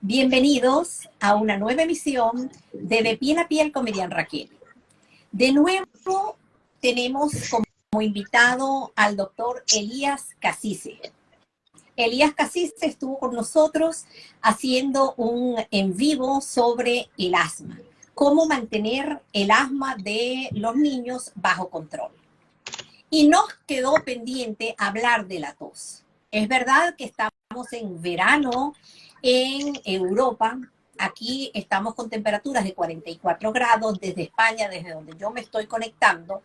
Bienvenidos a una nueva emisión de Piel a Piel con Miriam Raquel. De nuevo tenemos como invitado al doctor Elías Casise. Elías Casise estuvo con nosotros haciendo un en vivo sobre el asma. Cómo mantener el asma de los niños bajo control. Y nos quedó pendiente hablar de la tos. Es verdad que estamos en verano en Europa. Aquí estamos con temperaturas de 44 grados desde España, desde donde yo me estoy conectando.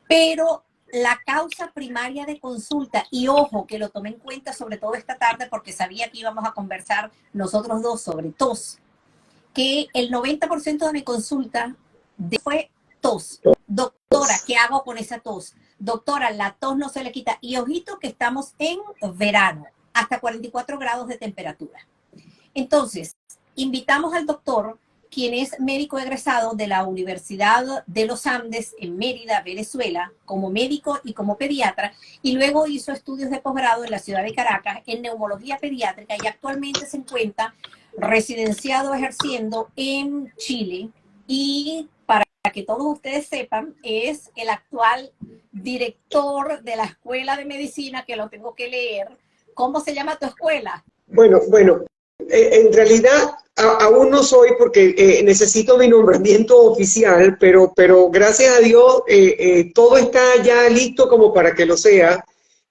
Pero la causa primaria de consulta, y ojo que lo tomé en cuenta sobre todo esta tarde porque sabía que íbamos a conversar nosotros dos sobre tos, que el 90% de mi consulta fue tos. Doctora, ¿qué hago con esa tos? Doctora, la tos no se le quita. Y ojito que estamos en verano, hasta 44 grados de temperatura. Entonces, invitamos al doctor, quien es médico egresado de la Universidad de los Andes en Mérida, Venezuela, como médico y como pediatra, y luego hizo estudios de posgrado en la ciudad de Caracas en neumología pediátrica y actualmente se encuentra residenciado ejerciendo en Chile. Y para que todos ustedes sepan, es el actual director de la Escuela de Medicina, que lo tengo que leer. ¿Cómo se llama tu escuela? Bueno, en realidad aún no soy porque necesito mi nombramiento oficial, pero gracias a Dios todo está ya listo como para que lo sea.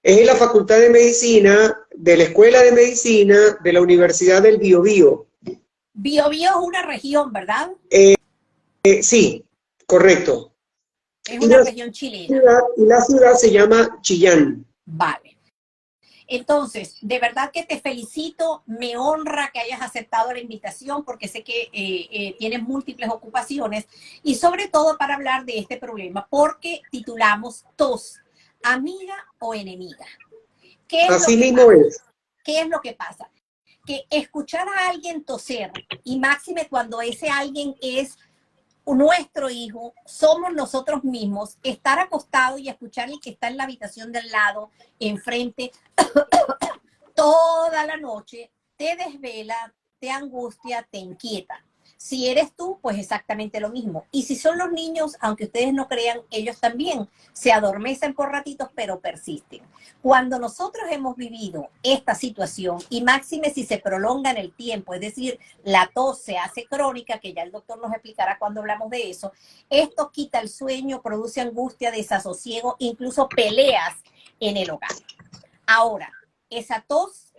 Es en la Facultad de Medicina, de la Escuela de Medicina, de la Universidad del Biobío. Biobío es una región, ¿verdad? Sí, correcto. Es una región chilena. Y la ciudad se llama Chillán. Vale. Entonces, de verdad que te felicito, me honra que hayas aceptado la invitación porque sé que tienes múltiples ocupaciones y sobre todo para hablar de este problema, porque titulamos tos, amiga o enemiga. Así mismo es. ¿Qué es lo que pasa? Que escuchar a alguien toser, y máxime cuando ese alguien es nuestro hijo, somos nosotros mismos, estar acostado y escuchar el que está en la habitación del lado, enfrente, toda la noche, te desvela, te angustia, te inquieta. Si eres tú, pues exactamente lo mismo. Y si son los niños, aunque ustedes no crean, ellos también se adormecen por ratitos, pero persisten. Cuando nosotros hemos vivido esta situación, y máxime si se prolonga en el tiempo, es decir, la tos se hace crónica, que ya el doctor nos explicará cuando hablamos de eso, esto quita el sueño, produce angustia, desasosiego, incluso peleas en el hogar. Ahora, esa tos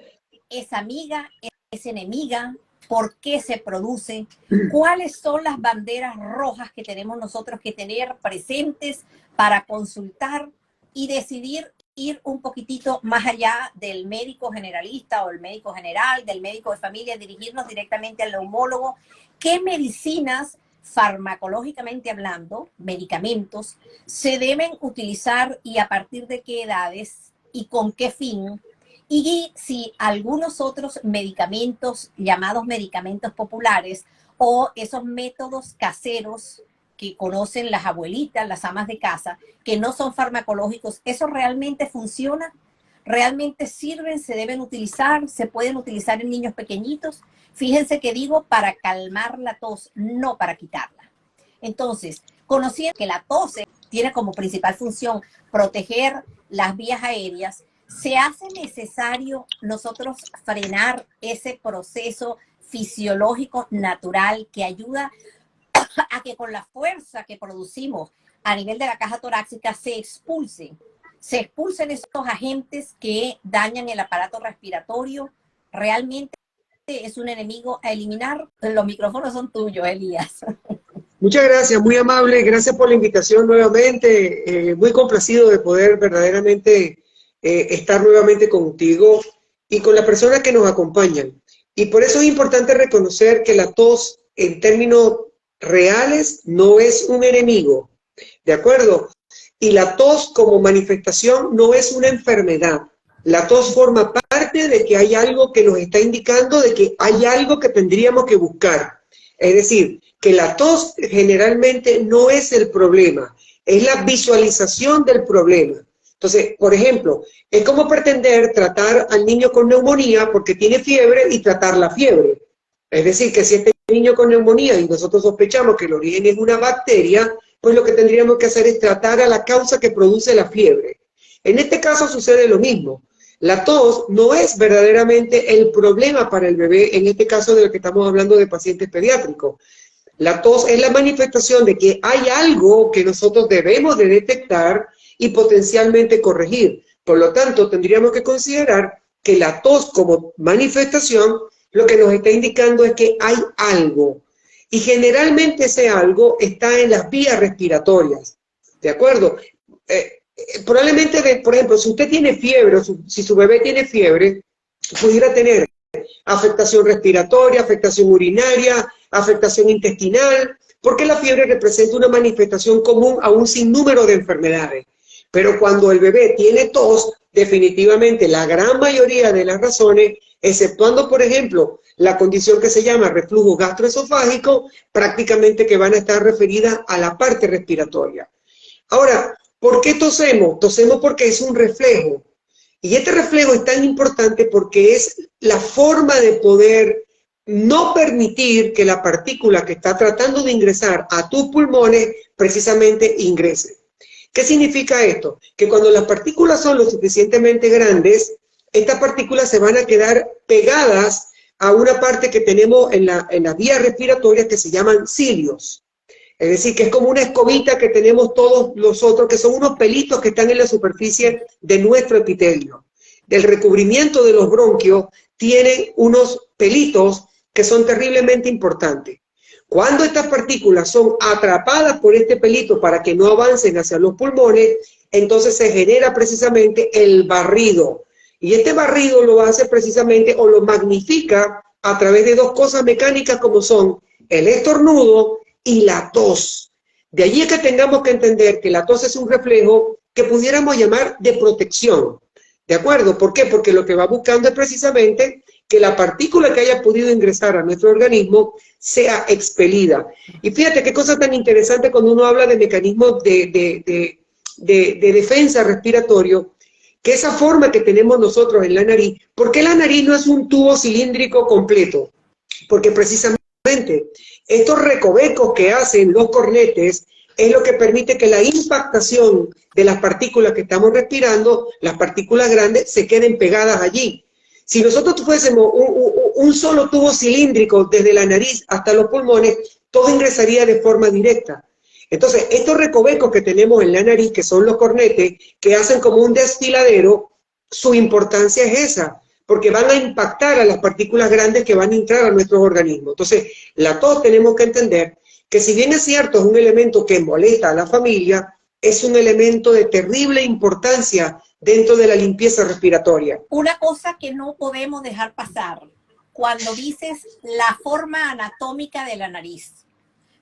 es amiga, es enemiga. ¿Por qué se produce? ¿Cuáles son las banderas rojas que tenemos nosotros que tener presentes para consultar y decidir ir un poquitito más allá del médico generalista o el médico general, del médico de familia, dirigirnos directamente al neumólogo? ¿Qué medicinas, farmacológicamente hablando, medicamentos, se deben utilizar y a partir de qué edades y con qué fin? Y si algunos otros medicamentos, llamados medicamentos populares, o esos métodos caseros que conocen las abuelitas, las amas de casa, que no son farmacológicos, ¿eso realmente funciona? ¿Realmente sirven? ¿Se deben utilizar? ¿Se pueden utilizar en niños pequeñitos? Fíjense que digo para calmar la tos, no para quitarla. Entonces, conociendo que la tos tiene como principal función proteger las vías aéreas, ¿se hace necesario nosotros frenar ese proceso fisiológico natural que ayuda a que con la fuerza que producimos a nivel de la caja torácica se expulsen esos agentes que dañan el aparato respiratorio? ¿Realmente es un enemigo a eliminar? Los micrófonos son tuyos, Elías. Muchas gracias, muy amable, gracias por la invitación nuevamente, muy complacido de poder verdaderamente estar nuevamente contigo y con las personas que nos acompañan. Y por eso es importante reconocer que la tos, en términos reales, no es un enemigo, ¿de acuerdo? Y la tos como manifestación no es una enfermedad. La tos forma parte de que hay algo que nos está indicando de que hay algo que tendríamos que buscar. Es decir, que la tos generalmente no es el problema, es la visualización del problema. Entonces, por ejemplo, es como pretender tratar al niño con neumonía porque tiene fiebre y tratar la fiebre. Es decir, que si este niño con neumonía y nosotros sospechamos que el origen es una bacteria, pues lo que tendríamos que hacer es tratar a la causa que produce la fiebre. En este caso sucede lo mismo. La tos no es verdaderamente el problema para el bebé, en este caso de lo que estamos hablando de pacientes pediátricos. La tos es la manifestación de que hay algo que nosotros debemos de detectar y potencialmente corregir. Por lo tanto, tendríamos que considerar que la tos como manifestación lo que nos está indicando es que hay algo. Y generalmente ese algo está en las vías respiratorias. ¿De acuerdo? Probablemente, por ejemplo, si usted tiene fiebre, o si su bebé tiene fiebre, pudiera tener afectación respiratoria, afectación urinaria, afectación intestinal, porque la fiebre representa una manifestación común a un sinnúmero de enfermedades. Pero cuando el bebé tiene tos, definitivamente la gran mayoría de las razones, exceptuando, por ejemplo, la condición que se llama reflujo gastroesofágico, prácticamente que van a estar referidas a la parte respiratoria. Ahora, ¿por qué tosemos? Tosemos porque es un reflejo. Y este reflejo es tan importante porque es la forma de poder no permitir que la partícula que está tratando de ingresar a tus pulmones precisamente ingrese. ¿Qué significa esto? Que cuando las partículas son lo suficientemente grandes, estas partículas se van a quedar pegadas a una parte que tenemos en las vías respiratorias que se llaman cilios. Es decir, que es como una escobita que tenemos todos los otros, que son unos pelitos que están en la superficie de nuestro epitelio. Del recubrimiento de los bronquios tienen unos pelitos que son terriblemente importantes. Cuando estas partículas son atrapadas por este pelito para que no avancen hacia los pulmones, entonces se genera precisamente el barrido. Y este barrido lo hace precisamente o lo magnifica a través de dos cosas mecánicas como son el estornudo y la tos. De allí es que tengamos que entender que la tos es un reflejo que pudiéramos llamar de protección. ¿De acuerdo? ¿Por qué? Porque lo que va buscando es precisamente que la partícula que haya podido ingresar a nuestro organismo sea expelida. Y fíjate qué cosa tan interesante cuando uno habla de mecanismos de defensa respiratorio, que esa forma que tenemos nosotros en la nariz, ¿por qué la nariz no es un tubo cilíndrico completo? Porque precisamente estos recovecos que hacen los cornetes es lo que permite que la impactación de las partículas que estamos respirando, las partículas grandes, se queden pegadas allí. Si nosotros fuésemos un solo tubo cilíndrico desde la nariz hasta los pulmones, todo ingresaría de forma directa. Entonces, estos recovecos que tenemos en la nariz, que son los cornetes, que hacen como un desfiladero, su importancia es esa, porque van a impactar a las partículas grandes que van a entrar a nuestros organismos. Entonces, la tos tenemos que entender que si bien es cierto, es un elemento que molesta a la familia, es un elemento de terrible importancia dentro de la limpieza respiratoria. Una cosa que no podemos dejar pasar cuando dices la forma anatómica de la nariz,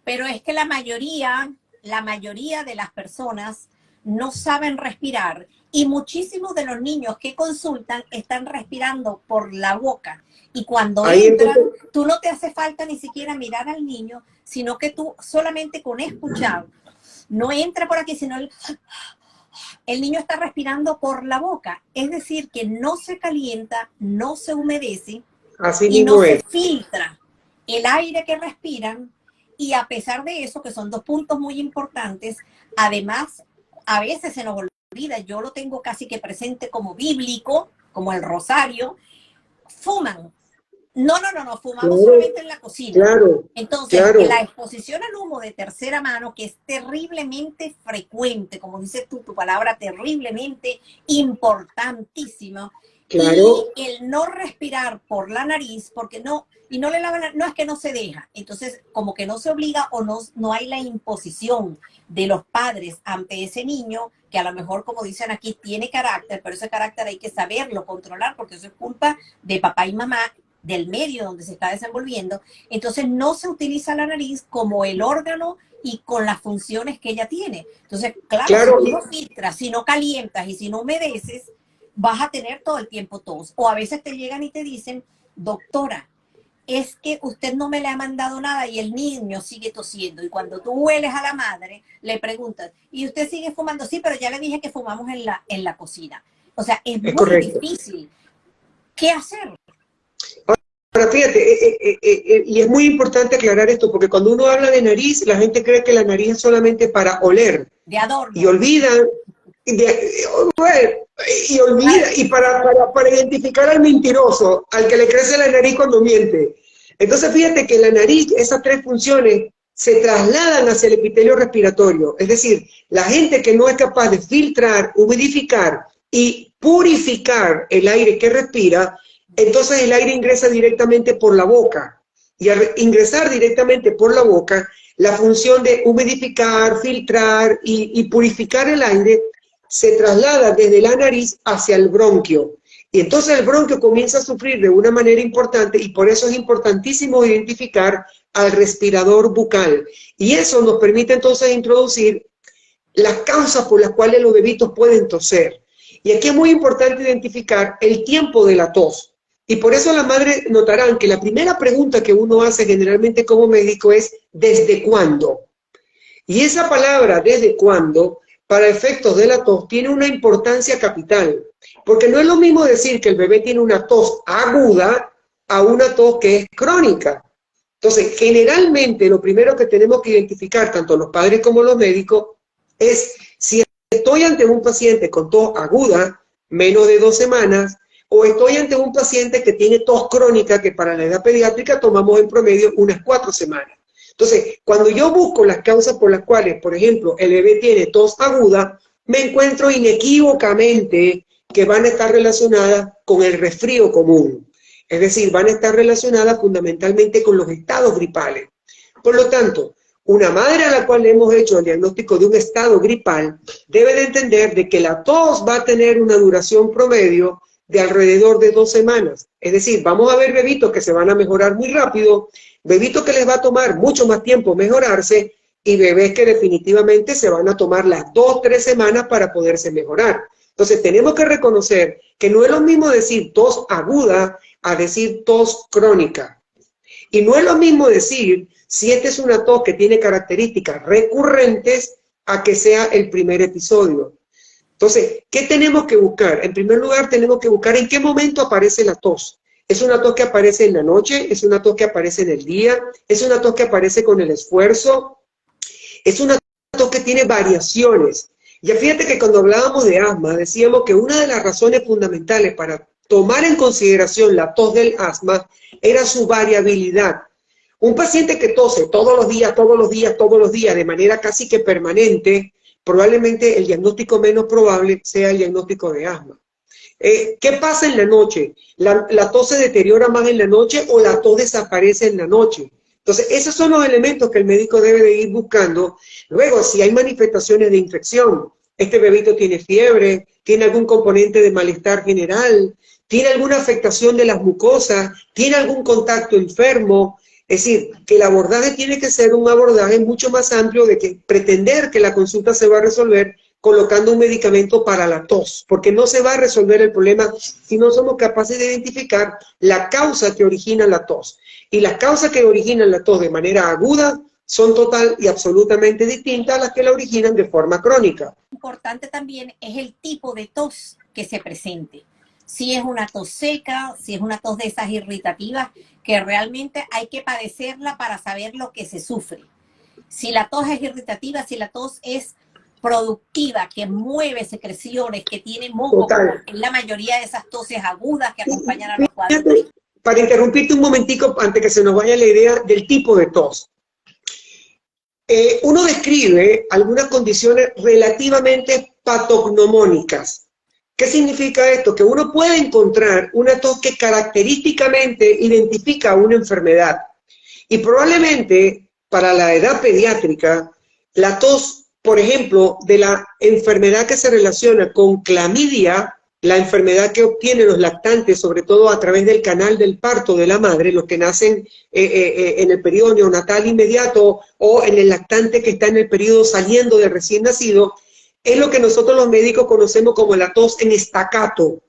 pero es que la mayoría de las personas no saben respirar y muchísimos de los niños que consultan están respirando por la boca. Y cuando entran, tú no te hace falta ni siquiera mirar al niño, sino que tú solamente con escuchar, no entra por aquí, sino el niño está respirando por la boca. Es decir, que no se calienta, no se humedece y no se filtra el aire que respiran. Y a pesar de eso, que son dos puntos muy importantes, además, a veces se nos olvida, yo lo tengo casi que presente como bíblico, como el rosario, fuman. No, fumamos solamente en la cocina. Claro, Entonces, la exposición al humo de tercera mano, que es terriblemente frecuente, como dices tú, tu palabra, terriblemente importantísimo, y el no respirar por la nariz, porque no le lavan, no es que no se deja, entonces como que no se obliga o no hay la imposición de los padres ante ese niño, que a lo mejor, como dicen aquí, tiene carácter, pero ese carácter hay que saberlo controlar, porque eso es culpa de papá y mamá, del medio donde se está desenvolviendo. Entonces no se utiliza la nariz como el órgano y con las funciones que ella tiene. Entonces, claro. Si tú no filtras, si no calientas y si no humedeces, vas a tener todo el tiempo tos. O a veces te llegan y te dicen, doctora, es que usted no me le ha mandado nada y el niño sigue tosiendo. Y cuando tú hueles a la madre, le preguntas, ¿y usted sigue fumando? Sí, pero ya le dije que fumamos en la cocina. O sea, es muy difícil. ¿Qué hacer? Ahora, fíjate, y es muy importante aclarar esto, porque cuando uno habla de nariz, la gente cree que la nariz es solamente para oler. De adorno. Y olvidan, bueno, y para identificar al mentiroso, al que le crece la nariz cuando miente. Entonces, fíjate que la nariz, esas tres funciones, se trasladan hacia el epitelio respiratorio. Es decir, la gente que no es capaz de filtrar, humidificar y purificar el aire que respira, entonces el aire ingresa directamente por la boca. Y al ingresar directamente por la boca, la función de humidificar, filtrar y purificar el aire se traslada desde la nariz hacia el bronquio. Y entonces el bronquio comienza a sufrir de una manera importante y por eso es importantísimo identificar al respirador bucal. Y eso nos permite entonces introducir las causas por las cuales los bebitos pueden toser. Y aquí es muy importante identificar el tiempo de la tos. Y por eso las madres notarán que la primera pregunta que uno hace generalmente como médico es ¿desde cuándo? Y esa palabra ¿desde cuándo? Para efectos de la tos tiene una importancia capital. Porque no es lo mismo decir que el bebé tiene una tos aguda a una tos que es crónica. Entonces, generalmente lo primero que tenemos que identificar, tanto los padres como los médicos, es si estoy ante un paciente con tos aguda, menos de 2 semanas, o estoy ante un paciente que tiene tos crónica, que para la edad pediátrica tomamos en promedio unas 4 semanas. Entonces, cuando yo busco las causas por las cuales, por ejemplo, el bebé tiene tos aguda, me encuentro inequívocamente que van a estar relacionadas con el resfrío común. Es decir, van a estar relacionadas fundamentalmente con los estados gripales. Por lo tanto, una madre a la cual le hemos hecho el diagnóstico de un estado gripal debe de entender de que la tos va a tener una duración promedio de alrededor de 2 semanas. Es decir, vamos a ver bebitos que se van a mejorar muy rápido, bebitos que les va a tomar mucho más tiempo mejorarse y bebés que definitivamente se van a tomar las 2 o 3 semanas para poderse mejorar. Entonces tenemos que reconocer que no es lo mismo decir tos aguda a decir tos crónica. Y no es lo mismo decir si esta es una tos que tiene características recurrentes a que sea el primer episodio. Entonces, ¿qué tenemos que buscar? En primer lugar, tenemos que buscar en qué momento aparece la tos. ¿Es una tos que aparece en la noche? ¿Es una tos que aparece en el día? ¿Es una tos que aparece con el esfuerzo? ¿Es una tos que tiene variaciones? Ya fíjate que cuando hablábamos de asma, decíamos que una de las razones fundamentales para tomar en consideración la tos del asma era su variabilidad. Un paciente que tose todos los días, todos los días, todos los días, de manera casi que permanente, probablemente el diagnóstico menos probable sea el diagnóstico de asma. ¿Qué pasa en la noche? ¿La tos se deteriora más en la noche o la tos desaparece en la noche? Entonces, esos son los elementos que el médico debe de ir buscando. Luego, si hay manifestaciones de infección, este bebito tiene fiebre, tiene algún componente de malestar general, tiene alguna afectación de las mucosas, tiene algún contacto enfermo. Es decir, que el abordaje tiene que ser un abordaje mucho más amplio de que pretender que la consulta se va a resolver colocando un medicamento para la tos, porque no se va a resolver el problema si no somos capaces de identificar la causa que origina la tos. Y las causas que originan la tos de manera aguda son total y absolutamente distintas a las que la originan de forma crónica. Importante también es el tipo de tos que se presente. Si es una tos seca, si es una tos de esas irritativas, que realmente hay que padecerla para saber lo que se sufre. Si la tos es irritativa, si la tos es productiva, que mueve secreciones, que tiene moco, como en la mayoría de esas toses agudas que acompañan a los cuadros. Para interrumpirte un momentico, antes que se nos vaya la idea del tipo de tos. Uno describe algunas condiciones relativamente patognomónicas. ¿Qué significa esto? Que uno puede encontrar una tos que característicamente identifica una enfermedad. Y probablemente para la edad pediátrica, la tos, por ejemplo, de la enfermedad que se relaciona con clamidia, la enfermedad que obtienen los lactantes, sobre todo a través del canal del parto de la madre, los que nacen en el periodo neonatal inmediato o en el lactante que está en el periodo saliendo del recién nacido, es lo que nosotros los médicos conocemos como la tos en estacato.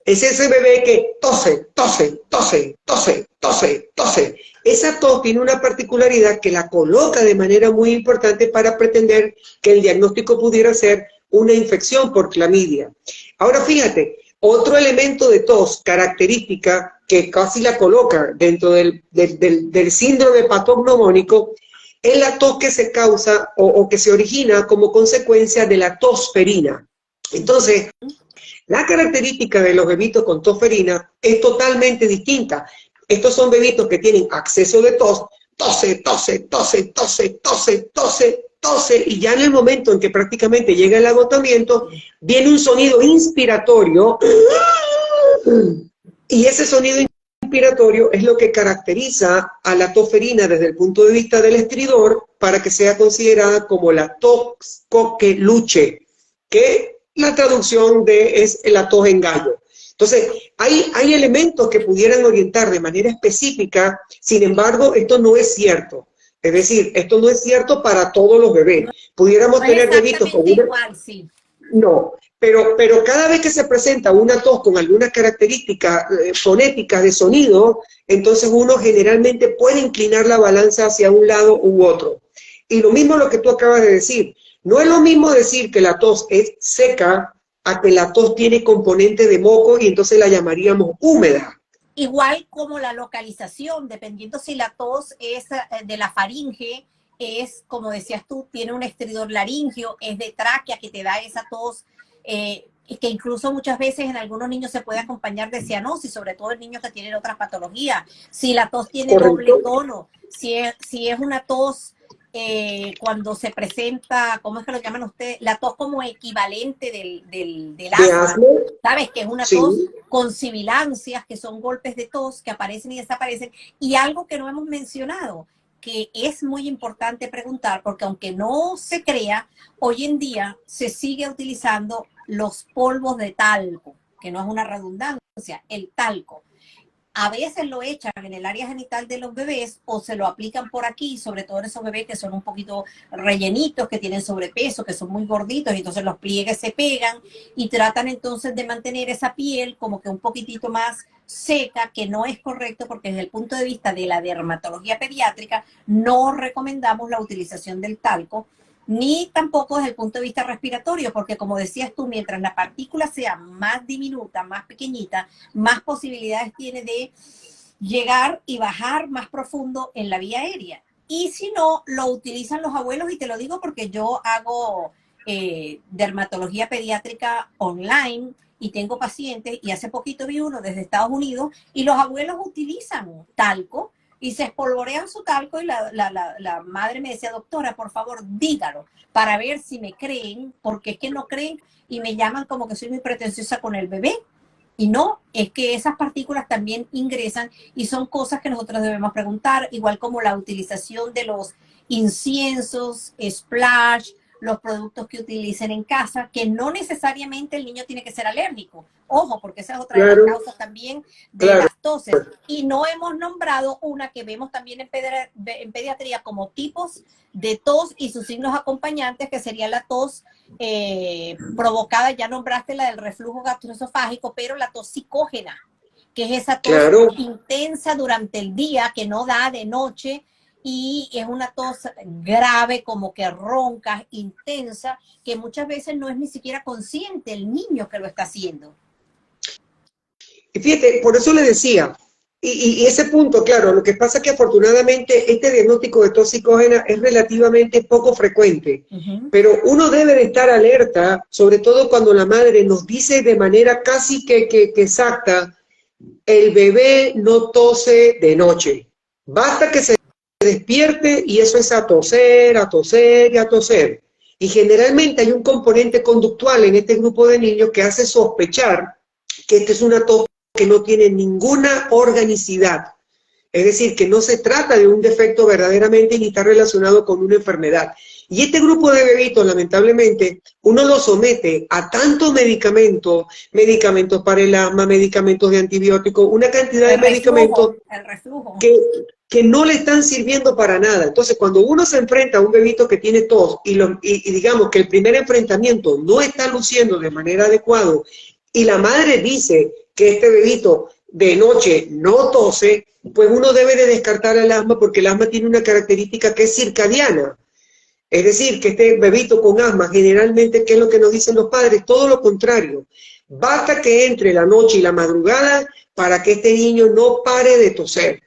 Es ese bebé que tose, tose, tose, tose, tose, tose. Esa tos tiene una particularidad que la coloca de manera muy importante para pretender que el diagnóstico pudiera ser una infección por clamidia. Ahora fíjate, otro elemento de tos característica que casi la coloca dentro del síndrome patognomónico, es la tos que se causa o que se origina como consecuencia de la tosferina. Entonces, la característica de los bebitos con tosferina es totalmente distinta. Estos son bebitos que tienen acceso de tos, tose, tose, tose, tose, tose, tose, tose, y ya en el momento en que prácticamente llega el agotamiento, viene un sonido inspiratorio, y ese sonido inspiratorio es lo que caracteriza a la tosferina desde el punto de vista del estridor para que sea considerada como la tos coqueluche, que la traducción de es la tos en gallo. Entonces, hay elementos que pudieran orientar de manera específica, sin embargo, esto no es cierto. Es decir, esto no es cierto para todos los bebés. Pudiéramos No tener es bebitos con exactamente una... igual, sí. No, pero cada vez que se presenta una tos con algunas características fonéticas de sonido, entonces uno generalmente puede inclinar la balanza hacia un lado u otro. Y lo mismo lo que tú acabas de decir. No es lo mismo decir que la tos es seca a que la tos tiene componente de moco y entonces la llamaríamos húmeda. Igual como la localización, dependiendo si la tos es de la faringe, es, como decías tú, tiene un estridor laringio, es de tráquea que te da esa tos, que incluso muchas veces en algunos niños se puede acompañar de cianosis, sobre todo en niños que tienen otras patologías. Si la tos tiene doble ¿Correcto? tono, si es una tos cuando se presenta, ¿cómo es que lo llaman ustedes? La tos como equivalente del De asma, asma, ¿sabes? Que es una tos sí, con sibilancias, que son golpes de tos que aparecen y desaparecen. Y algo que no hemos mencionado, que es muy importante preguntar, porque aunque no se crea, hoy en día se sigue utilizando los polvos de talco, que no es una redundancia, el talco. A veces lo echan en el área genital de los bebés o se lo aplican por aquí, sobre todo en esos bebés que son un poquito rellenitos, que tienen sobrepeso, que son muy gorditos, y entonces los pliegues se pegan y tratan entonces de mantener esa piel como que un poquitito más seca, que no es correcto porque desde el punto de vista de la dermatología pediátrica no recomendamos la utilización del talco, ni tampoco desde el punto de vista respiratorio, porque como decías tú, mientras la partícula sea más diminuta, más pequeñita, más posibilidades tiene de llegar y bajar más profundo en la vía aérea. Y si no, lo utilizan los abuelos, y te lo digo porque yo hago dermatología pediátrica online y tengo pacientes, y hace poquito vi uno desde Estados Unidos, y los abuelos utilizan talco y se espolvorean su talco, y la madre me decía, doctora, por favor, dígalo, para ver si me creen, porque es que no creen y me llaman como que soy muy pretenciosa con el bebé. Y no, es que esas partículas también ingresan y son cosas que nosotros debemos preguntar, igual como la utilización de los inciensos, splash, los productos que utilicen en casa, que no necesariamente el niño tiene que ser alérgico. Ojo, porque esa es otra de las claro, causas también de claro. las toses. Y no hemos nombrado una que vemos también en pediatría como tipos de tos y sus signos acompañantes, que sería la tos provocada, ya nombraste la del reflujo gastroesofágico, pero la tos psicógena, que es esa tos Claro, intensa durante el día, que no da de noche, y es una tos grave, como que ronca, intensa, que muchas veces no es ni siquiera consciente el niño que lo está haciendo. y fíjate, por eso le decía, y ese punto, claro, lo que pasa es que afortunadamente este diagnóstico de tos psicógena es relativamente poco frecuente, pero uno debe de estar alerta, sobre todo cuando la madre nos dice de manera casi que exacta, el bebé no tose de noche, basta que se despierte y eso es a toser, a toser y a toser. Y generalmente hay un componente conductual en este grupo de niños que hace sospechar que esta es una tos que no tiene ninguna organicidad. Es decir, que no se trata de un defecto verdaderamente ni está relacionado con una enfermedad. Y este grupo de bebitos, lamentablemente, uno lo somete a tantos medicamentos, medicamentos para el asma, medicamentos de antibióticos, una cantidad de medicamentos El reflujo. que no le están sirviendo para nada. Entonces, cuando uno se enfrenta a un bebito que tiene tos y digamos que el primer enfrentamiento no está luciendo de manera adecuada y la madre dice que este bebito de noche no tose, pues uno debe de descartar el asma porque el asma tiene una característica que es circadiana. Es decir, que este bebito con asma, generalmente, ¿qué es lo que nos dicen los padres? Todo lo contrario. Basta que entre la noche y la madrugada para que este niño no pare de toser.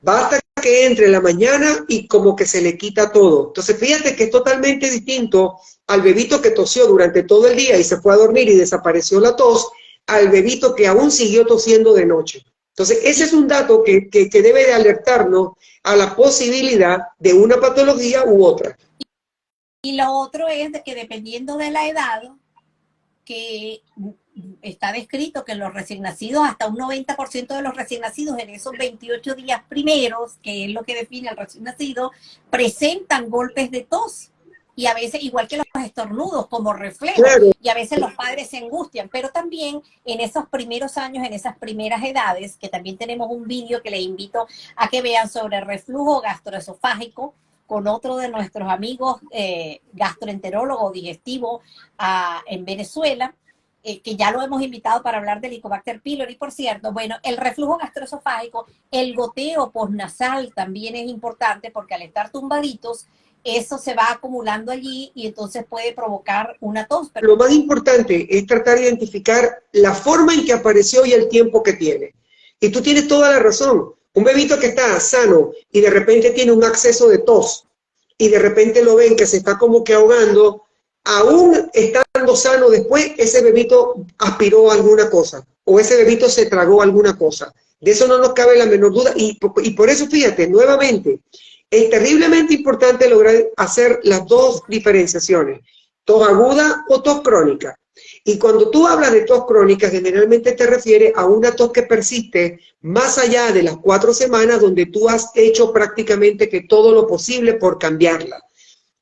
Basta que entre la mañana y como que se le quita todo. Entonces fíjate que es totalmente distinto al bebito que tosió durante todo el día y se fue a dormir y desapareció la tos, al bebito que aún siguió tosiendo de noche. Entonces ese es un dato que debe de alertarnos a la posibilidad de una patología u otra. Y lo otro es de que dependiendo de la edad, que está descrito que los recién nacidos, hasta un 90% de los recién nacidos en esos 28 días primeros, que es lo que define al recién nacido, presentan golpes de tos. Y a veces, igual que los estornudos, como reflejo, claro. Y a veces los padres se angustian, pero también en esos primeros años, en esas primeras edades, que también tenemos un vídeo que les invito a que vean sobre reflujo gastroesofágico, con otro de nuestros amigos gastroenterólogo digestivo en Venezuela, que ya lo hemos invitado para hablar del Helicobacter pylori, por cierto. Bueno, el reflujo gastroesofágico, el goteo postnasal también es importante porque al estar tumbaditos, eso se va acumulando allí y entonces puede provocar una tos. Pero lo más importante es tratar de identificar la forma en que apareció y el tiempo que tiene. Y tú tienes toda la razón. Un bebito que está sano y de repente tiene un acceso de tos y de repente lo ven que se está como que ahogando, aún estando sano después, ese bebito aspiró alguna cosa o ese bebito se tragó alguna cosa. De eso no nos cabe la menor duda y por eso, fíjate, nuevamente, es terriblemente importante lograr hacer las dos diferenciaciones, tos aguda o tos crónica. Y cuando tú hablas de tos crónica, generalmente te refieres a una tos que persiste más allá de las 4 semanas, donde tú has hecho prácticamente que todo lo posible por cambiarla.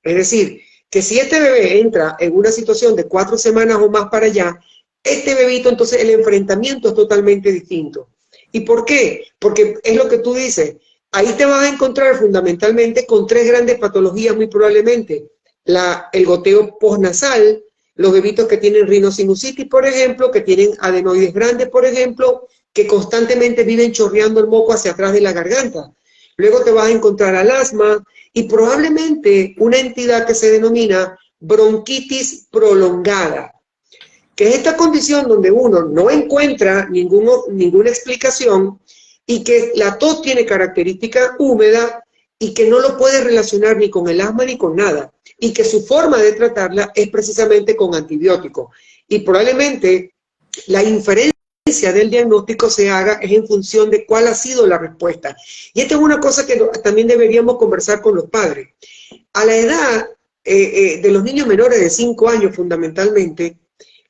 Es decir, que si este bebé entra en una situación de 4 semanas o más para allá, este bebito, entonces el enfrentamiento es totalmente distinto. ¿Y por qué? Porque es lo que tú dices, ahí te vas a encontrar fundamentalmente con 3 grandes patologías muy probablemente. El goteo postnasal, los bebitos que tienen rinosinusitis, por ejemplo, que tienen adenoides grandes, por ejemplo, que constantemente viven chorreando el moco hacia atrás de la garganta. Luego te vas a encontrar al asma y probablemente una entidad que se denomina bronquitis prolongada, que es esta condición donde uno no encuentra ninguna explicación y que la tos tiene característica húmeda y que no lo puede relacionar ni con el asma ni con nada, y que su forma de tratarla es precisamente con antibióticos. Y probablemente la inferencia del diagnóstico se haga es en función de cuál ha sido la respuesta. Y esta es una cosa que también deberíamos conversar con los padres. A la edad de los niños menores de 5 años fundamentalmente,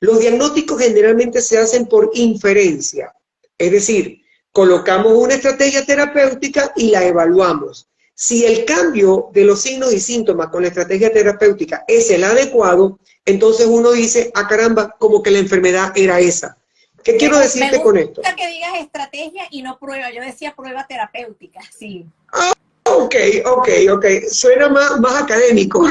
los diagnósticos generalmente se hacen por inferencia. Es decir, colocamos una estrategia terapéutica y la evaluamos. Si el cambio de los signos y síntomas con la estrategia terapéutica es el adecuado, entonces uno dice, ah caramba, como que la enfermedad era esa. ¿Qué quiero decirte con esto? Me gusta que digas estrategia y no prueba, yo decía prueba terapéutica, sí. Ah, ok. Suena más académico.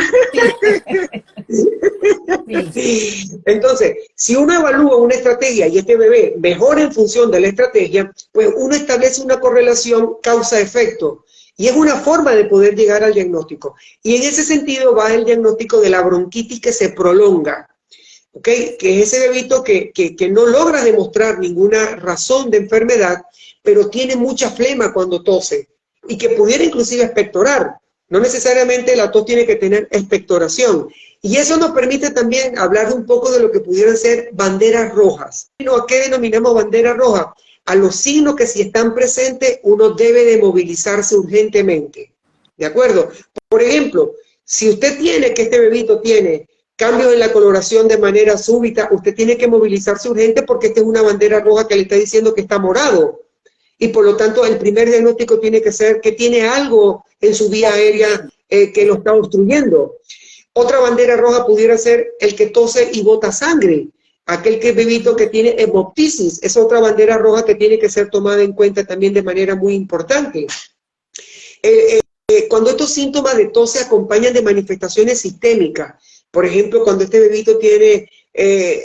Sí. Entonces, si uno evalúa una estrategia y este bebé mejora en función de la estrategia, pues uno establece una correlación causa-efecto. Y es una forma de poder llegar al diagnóstico. Y en ese sentido va el diagnóstico de la bronquitis que se prolonga. ¿Okay? Que es ese bebito que no logra demostrar ninguna razón de enfermedad, pero tiene mucha flema cuando tose. Y que pudiera inclusive expectorar. No necesariamente la tos tiene que tener expectoración. Y eso nos permite también hablar un poco de lo que pudieran ser banderas rojas. ¿A qué denominamos banderas rojas? A los signos que si están presentes uno debe de movilizarse urgentemente, ¿de acuerdo? Por ejemplo, si usted tiene que este bebito tiene cambios en la coloración de manera súbita, usted tiene que movilizarse urgente porque esta es una bandera roja que le está diciendo que está morado. Y por lo tanto el primer diagnóstico tiene que ser que tiene algo en su vía aérea que lo está obstruyendo. Otra bandera roja pudiera ser el que tose y bota sangre. Aquel bebito que tiene hemoptisis es otra bandera roja que tiene que ser tomada en cuenta también de manera muy importante. Cuando estos síntomas de tos se acompañan de manifestaciones sistémicas, por ejemplo, cuando este bebito tiene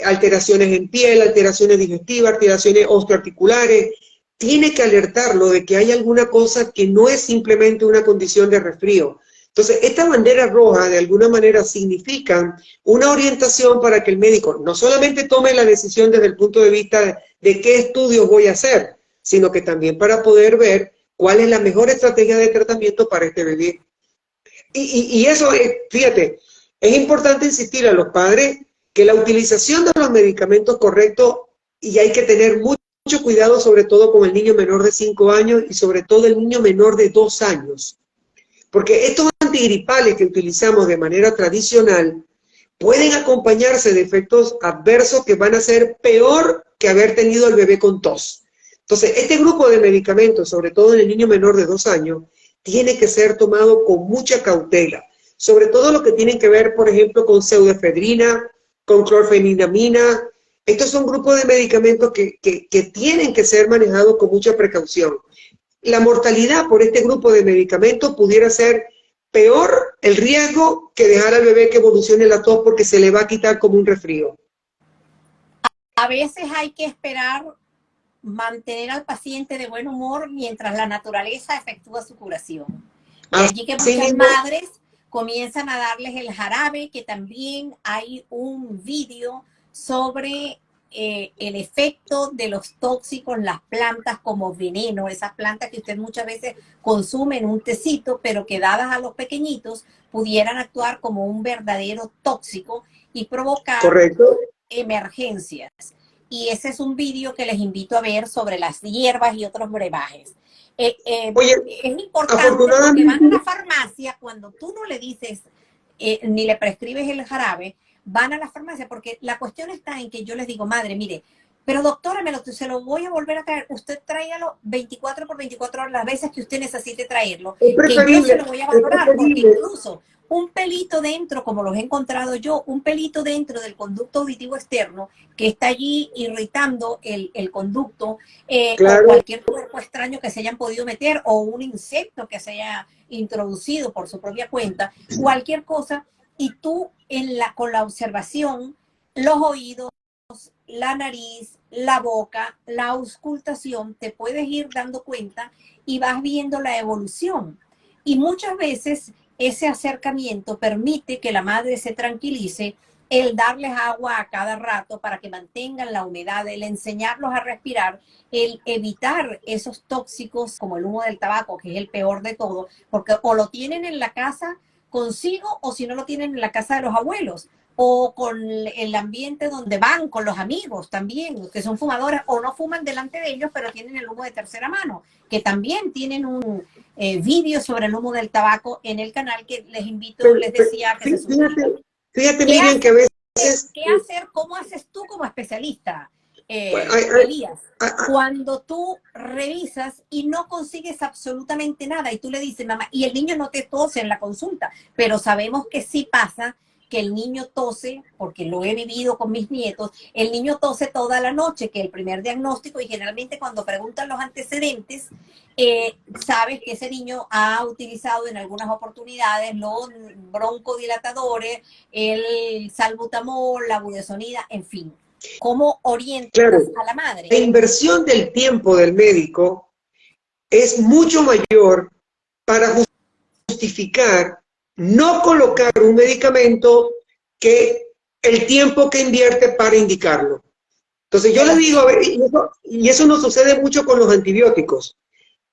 alteraciones en piel, alteraciones digestivas, alteraciones osteoarticulares, tiene que alertarlo de que hay alguna cosa que no es simplemente una condición de resfrío, Entonces, esta bandera roja de alguna manera significan una orientación para que el médico no solamente tome la decisión desde el punto de vista de qué estudios voy a hacer, sino que también para poder ver cuál es la mejor estrategia de tratamiento para este bebé. Y eso, fíjate, es importante insistir a los padres que la utilización de los medicamentos correctos, y hay que tener mucho cuidado, sobre todo con el niño menor de 5 años y sobre todo el niño menor de 2 años. Porque estos antigripales que utilizamos de manera tradicional pueden acompañarse de efectos adversos que van a ser peor que haber tenido al bebé con tos. Entonces, este grupo de medicamentos, sobre todo en el niño menor de 2 años, tiene que ser tomado con mucha cautela. Sobre todo lo que tienen que ver, por ejemplo, con pseudoefedrina, con clorfenidamina. Estos son grupos de medicamentos que tienen que ser manejados con mucha precaución. La mortalidad por este grupo de medicamentos pudiera ser peor el riesgo que dejar al bebé que evolucione la tos porque se le va a quitar como un resfrío. A veces hay que esperar mantener al paciente de buen humor mientras la naturaleza efectúa su curación. De allí que muchas madres comienzan a darles el jarabe, que también hay un vídeo sobre el efecto de los tóxicos en las plantas como veneno, esas plantas que usted muchas veces consume en un tecito, pero que dadas a los pequeñitos pudieran actuar como un verdadero tóxico y provocar emergencias. Y ese es un vídeo que les invito a ver sobre las hierbas y otros brebajes. Oye, es importante porque van a la farmacia, cuando tú no le dices ni le prescribes el jarabe, van a la farmacia, porque la cuestión está en que yo les digo, madre, mire, pero doctora, se lo voy a volver a traer, usted tráigalo 24 por 24 horas, las veces que usted necesite traerlo, que yo se lo voy a valorar, porque incluso un pelito dentro, como los he encontrado yo, un pelito dentro del conducto auditivo externo que está allí irritando el conducto, o cualquier cuerpo extraño que se hayan podido meter, o un insecto que se haya introducido por su propia cuenta, cualquier cosa, y tú con la observación, los oídos, la nariz, la boca, la auscultación, te puedes ir dando cuenta y vas viendo la evolución. Y muchas veces ese acercamiento permite que la madre se tranquilice, el darles agua a cada rato para que mantengan la humedad, el enseñarlos a respirar, el evitar esos tóxicos como el humo del tabaco, que es el peor de todo, porque o lo tienen en la casa consigo o si no lo tienen en la casa de los abuelos o con el ambiente donde van, con los amigos también, que son fumadores o no fuman delante de ellos, pero tienen el humo de tercera mano, que también tienen un vídeo sobre el humo del tabaco en el canal que les invito, les decía que se suscriban. Fíjate, Miriam, que a veces... ¿Qué hacer? ¿Cómo haces tú como especialista, Elías? Cuando tú revisas y no consigues absolutamente nada y tú le dices, mamá, y el niño no te tose en la consulta, pero sabemos que sí pasa, que el niño tose, porque lo he vivido con mis nietos, el niño tose toda la noche, que el primer diagnóstico, y generalmente cuando preguntan los antecedentes, sabes que ese niño ha utilizado en algunas oportunidades los broncodilatadores, el salbutamol, la budesonida, en fin. ¿Cómo orientas a la madre? La inversión del tiempo del médico es mucho mayor para justificar no colocar un medicamento que el tiempo que invierte para indicarlo. Entonces yo le digo, y eso no sucede mucho con los antibióticos,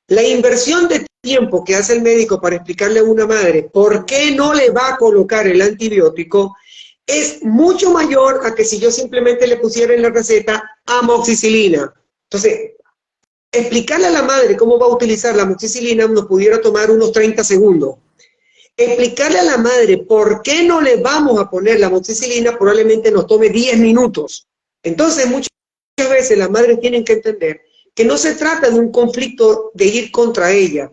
la inversión de tiempo que hace el médico para explicarle a una madre por qué no le va a colocar el antibiótico es mucho mayor a que si yo simplemente le pusiera en la receta amoxicilina. Entonces, explicarle a la madre cómo va a utilizar la amoxicilina nos pudiera tomar unos 30 segundos. Explicarle a la madre por qué no le vamos a poner la amoxicilina probablemente nos tome 10 minutos. Entonces, muchas veces las madres tienen que entender que no se trata de un conflicto de ir contra ella.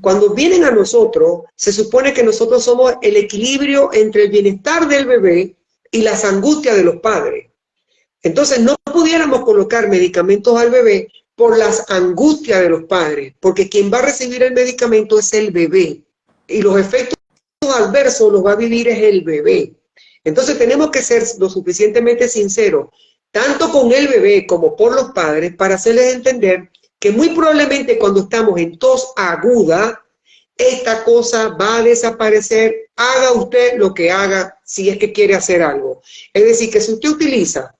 Cuando vienen a nosotros, se supone que nosotros somos el equilibrio entre el bienestar del bebé y las angustias de los padres. Entonces, no pudiéramos colocar medicamentos al bebé por las angustias de los padres, porque quien va a recibir el medicamento es el bebé. Y los efectos adversos los va a vivir es el bebé. Entonces tenemos que ser lo suficientemente sinceros, tanto con el bebé como por los padres, para hacerles entender que muy probablemente cuando estamos en tos aguda, esta cosa va a desaparecer, haga usted lo que haga si es que quiere hacer algo. Es decir, que si usted utiliza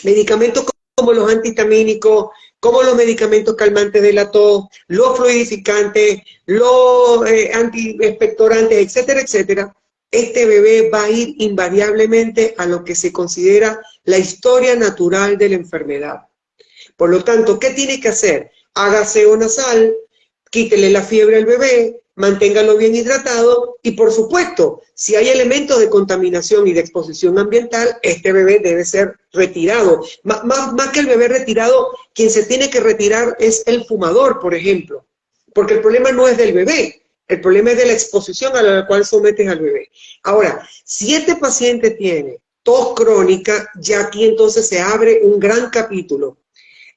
medicamentos como los antihistamínicos, como los medicamentos calmantes de la tos, los fluidificantes, los antiexpectorantes, etcétera, etcétera, este bebé va a ir invariablemente a lo que se considera la historia natural de la enfermedad. Por lo tanto, ¿qué tiene que hacer? Haga aseo nasal, quítele la fiebre al bebé, manténgalo bien hidratado y, por supuesto, si hay elementos de contaminación y de exposición ambiental, este bebé debe ser retirado. Más que el bebé retirado, quien se tiene que retirar es el fumador, por ejemplo, porque el problema no es del bebé, el problema es de la exposición a la cual sometes al bebé. Ahora, si este paciente tiene tos crónica, ya aquí entonces se abre un gran capítulo.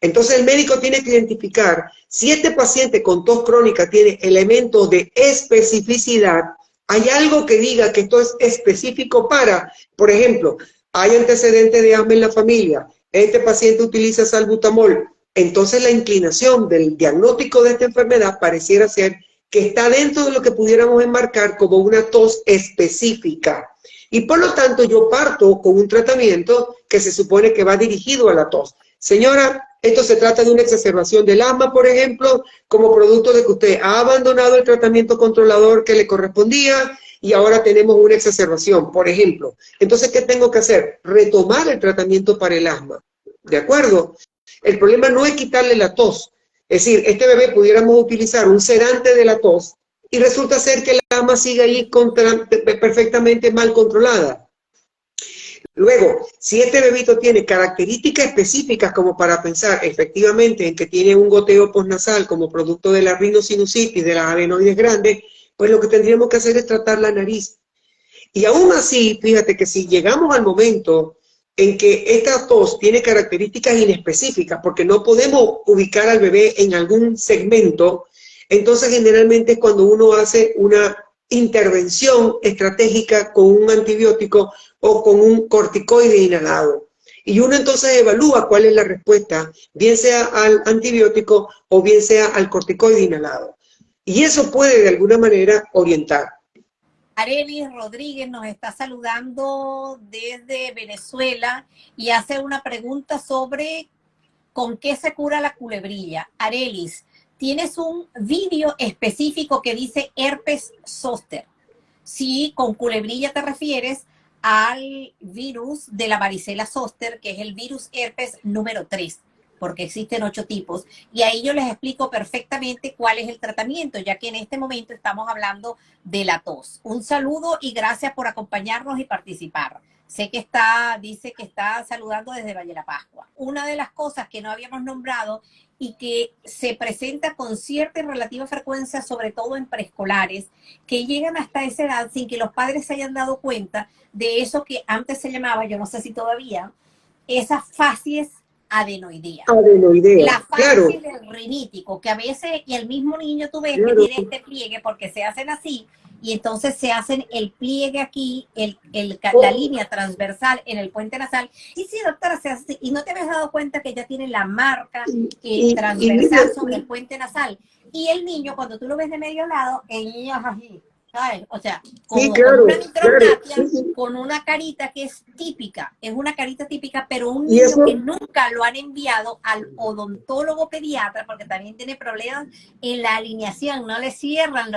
Entonces el médico tiene que identificar si este paciente con tos crónica tiene elementos de especificidad, hay algo que diga que esto es específico para, por ejemplo, hay antecedentes de asma en la familia, este paciente utiliza salbutamol, entonces la inclinación del diagnóstico de esta enfermedad pareciera ser que está dentro de lo que pudiéramos enmarcar como una tos específica. Y por lo tanto yo parto con un tratamiento que se supone que va dirigido a la tos. Señora, esto se trata de una exacerbación del asma, por ejemplo, como producto de que usted ha abandonado el tratamiento controlador que le correspondía y ahora tenemos una exacerbación, por ejemplo. Entonces, ¿qué tengo que hacer? Retomar el tratamiento para el asma. ¿De acuerdo? El problema no es quitarle la tos. Es decir, este bebé pudiéramos utilizar un sedante de la tos y resulta ser que el asma sigue ahí perfectamente mal controlada. Luego, si este bebito tiene características específicas como para pensar efectivamente en que tiene un goteo postnasal como producto de la rinosinusitis, de las adenoides grandes, pues lo que tendríamos que hacer es tratar la nariz. Y aún así, fíjate que si llegamos al momento en que esta tos tiene características inespecíficas, porque no podemos ubicar al bebé en algún segmento, entonces generalmente es cuando uno hace una intervención estratégica con un antibiótico o con un corticoide inhalado. Y uno entonces evalúa cuál es la respuesta, bien sea al antibiótico o bien sea al corticoide inhalado. Y eso puede de alguna manera orientar. Arelis Rodríguez nos está saludando desde Venezuela y hace una pregunta sobre con qué se cura la culebrilla. Arelis, tienes un vídeo específico que dice herpes zóster. Si con culebrilla te refieres al virus de la varicela zóster, que es el virus herpes número 3, porque existen 8 tipos. Y ahí yo les explico perfectamente cuál es el tratamiento, ya que en este momento estamos hablando de la tos. Un saludo y gracias por acompañarnos y participar. Sé que dice que está saludando desde Valle de la Pascua. Una de las cosas que no habíamos nombrado y que se presenta con cierta y relativa frecuencia, sobre todo en preescolares, que llegan hasta esa edad sin que los padres se hayan dado cuenta de eso que antes se llamaba, yo no sé si todavía, esas facies adenoidea. La fase claro, del rinítico, que a veces, y el mismo niño tú ves claro. que tiene este pliegue porque se hacen así, y entonces se hacen el pliegue aquí, la línea transversal en el puente nasal, y sí, doctora, se hace así, y no te habías dado cuenta que ya tiene la marca transversal sobre el puente nasal, y el niño, cuando tú lo ves de medio lado, el niño es así, ¿sabes? O sea, como con una micrognatia, con una carita que es típica, es una carita típica, pero un niño que nunca lo han enviado al odontólogo pediatra, porque también tiene problemas en la alineación, no le cierran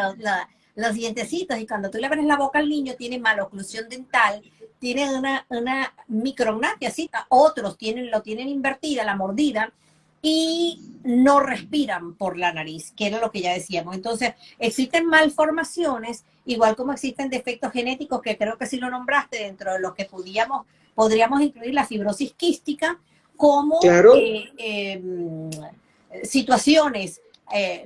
los dientecitos, y cuando tú le abres la boca al niño tiene maloclusión dental, tiene una micrognatia, ¿sí? Otros lo tienen invertida, la mordida, y no respiran por la nariz, que era lo que ya decíamos. Entonces, existen malformaciones, igual como existen defectos genéticos, que creo que sí lo nombraste, dentro de los que podríamos incluir la fibrosis quística, como situaciones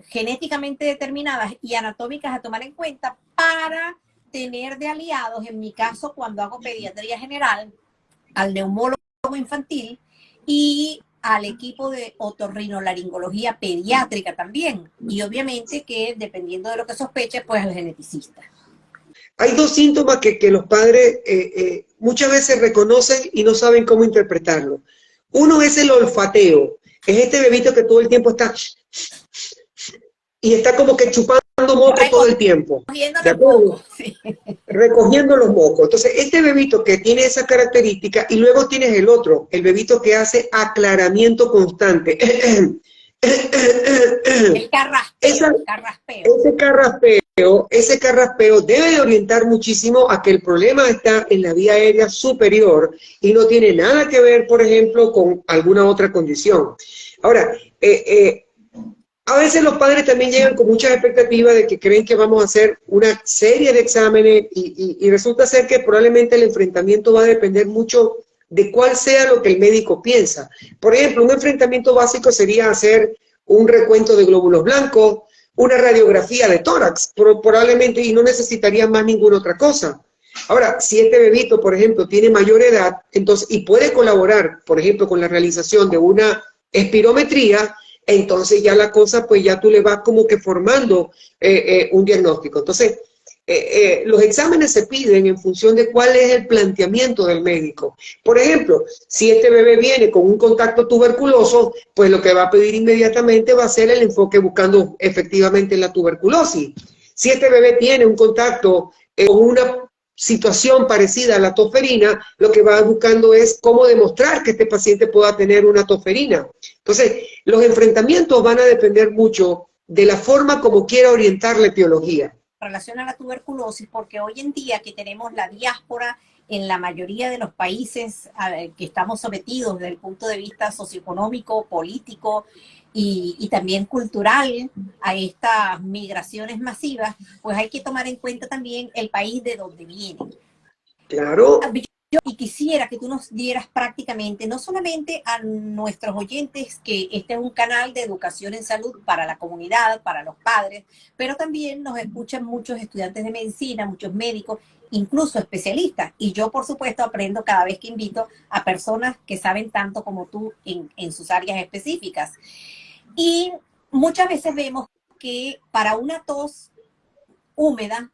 genéticamente determinadas y anatómicas a tomar en cuenta para tener de aliados, en mi caso, cuando hago pediatría general, al neumólogo infantil y al equipo de otorrinolaringología pediátrica también, y obviamente que dependiendo de lo que sospeche, pues al geneticista. Hay 2 síntomas que los padres muchas veces reconocen y no saben cómo interpretarlo. Uno es el olfateo, es este bebito que todo el tiempo está y está como que chupando moco todo el tiempo. Recogiendo ¿De los acuerdo? mocos, sí. Recogiendo los mocos. Entonces, este bebito que tiene esa característica, y luego tienes el otro, el bebito que hace aclaramiento constante. El carraspeo, carraspeo. Ese carraspeo debe de orientar muchísimo a que el problema está en la vía aérea superior y no tiene nada que ver, por ejemplo, con alguna otra condición. Ahora, a veces los padres también llegan con muchas expectativas de que creen que vamos a hacer una serie de exámenes y resulta ser que probablemente el enfrentamiento va a depender mucho de cuál sea lo que el médico piensa. Por ejemplo, un enfrentamiento básico sería hacer un recuento de glóbulos blancos, una radiografía de tórax, probablemente, y no necesitaría más ninguna otra cosa. Ahora, si este bebito, por ejemplo, tiene mayor edad, entonces, y puede colaborar, por ejemplo, con la realización de una espirometría, entonces ya la cosa, pues ya tú le vas como que formando un diagnóstico. Entonces, los exámenes se piden en función de cuál es el planteamiento del médico. Por ejemplo, si este bebé viene con un contacto tuberculoso, pues lo que va a pedir inmediatamente va a ser el enfoque buscando efectivamente la tuberculosis. Si este bebé tiene un contacto con una situación parecida a la tosferina, lo que va buscando es cómo demostrar que este paciente pueda tener una tosferina. Entonces, los enfrentamientos van a depender mucho de la forma como quiera orientar la etiología. Relación a la tuberculosis, porque hoy en día que tenemos la diáspora en la mayoría de los países que estamos sometidos desde el punto de vista socioeconómico, político y también cultural a estas migraciones masivas, pues hay que tomar en cuenta también el país de donde vienen. Claro. Y quisiera que tú nos dieras prácticamente, no solamente a nuestros oyentes, que este es un canal de educación en salud para la comunidad, para los padres, pero también nos escuchan muchos estudiantes de medicina, muchos médicos, incluso especialistas. Y yo, por supuesto, aprendo cada vez que invito a personas que saben tanto como tú en sus áreas específicas. Y muchas veces vemos que para una tos húmeda,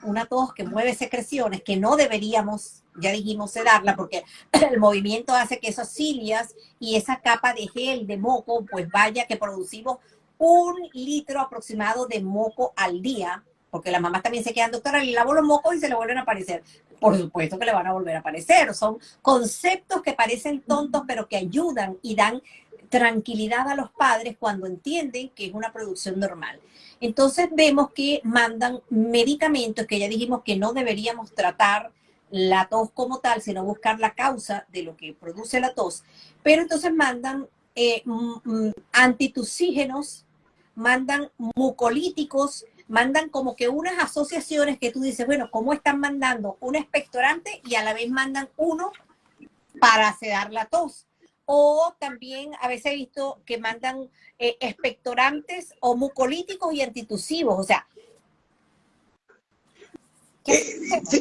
una tos que mueve secreciones, que no deberíamos, ya dijimos, sedarla, porque el movimiento hace que esas cilias y esa capa de gel, de moco, pues vaya que producimos 1 litro aproximado de moco al día, porque las mamás también se quedan, doctora, le lavo los mocos y se le vuelven a aparecer. Por supuesto que le van a volver a aparecer. Son conceptos que parecen tontos, pero que ayudan y dan tranquilidad a los padres cuando entienden que es una producción normal. Entonces vemos que mandan medicamentos que ya dijimos que no deberíamos tratar la tos como tal, sino buscar la causa de lo que produce la tos. Pero entonces mandan antitusígenos, mandan mucolíticos, mandan como que unas asociaciones que tú dices, bueno, ¿cómo están mandando un expectorante y a la vez mandan uno para sedar la tos? O también a veces he visto que mandan expectorantes o mucolíticos y antitusivos, o sea.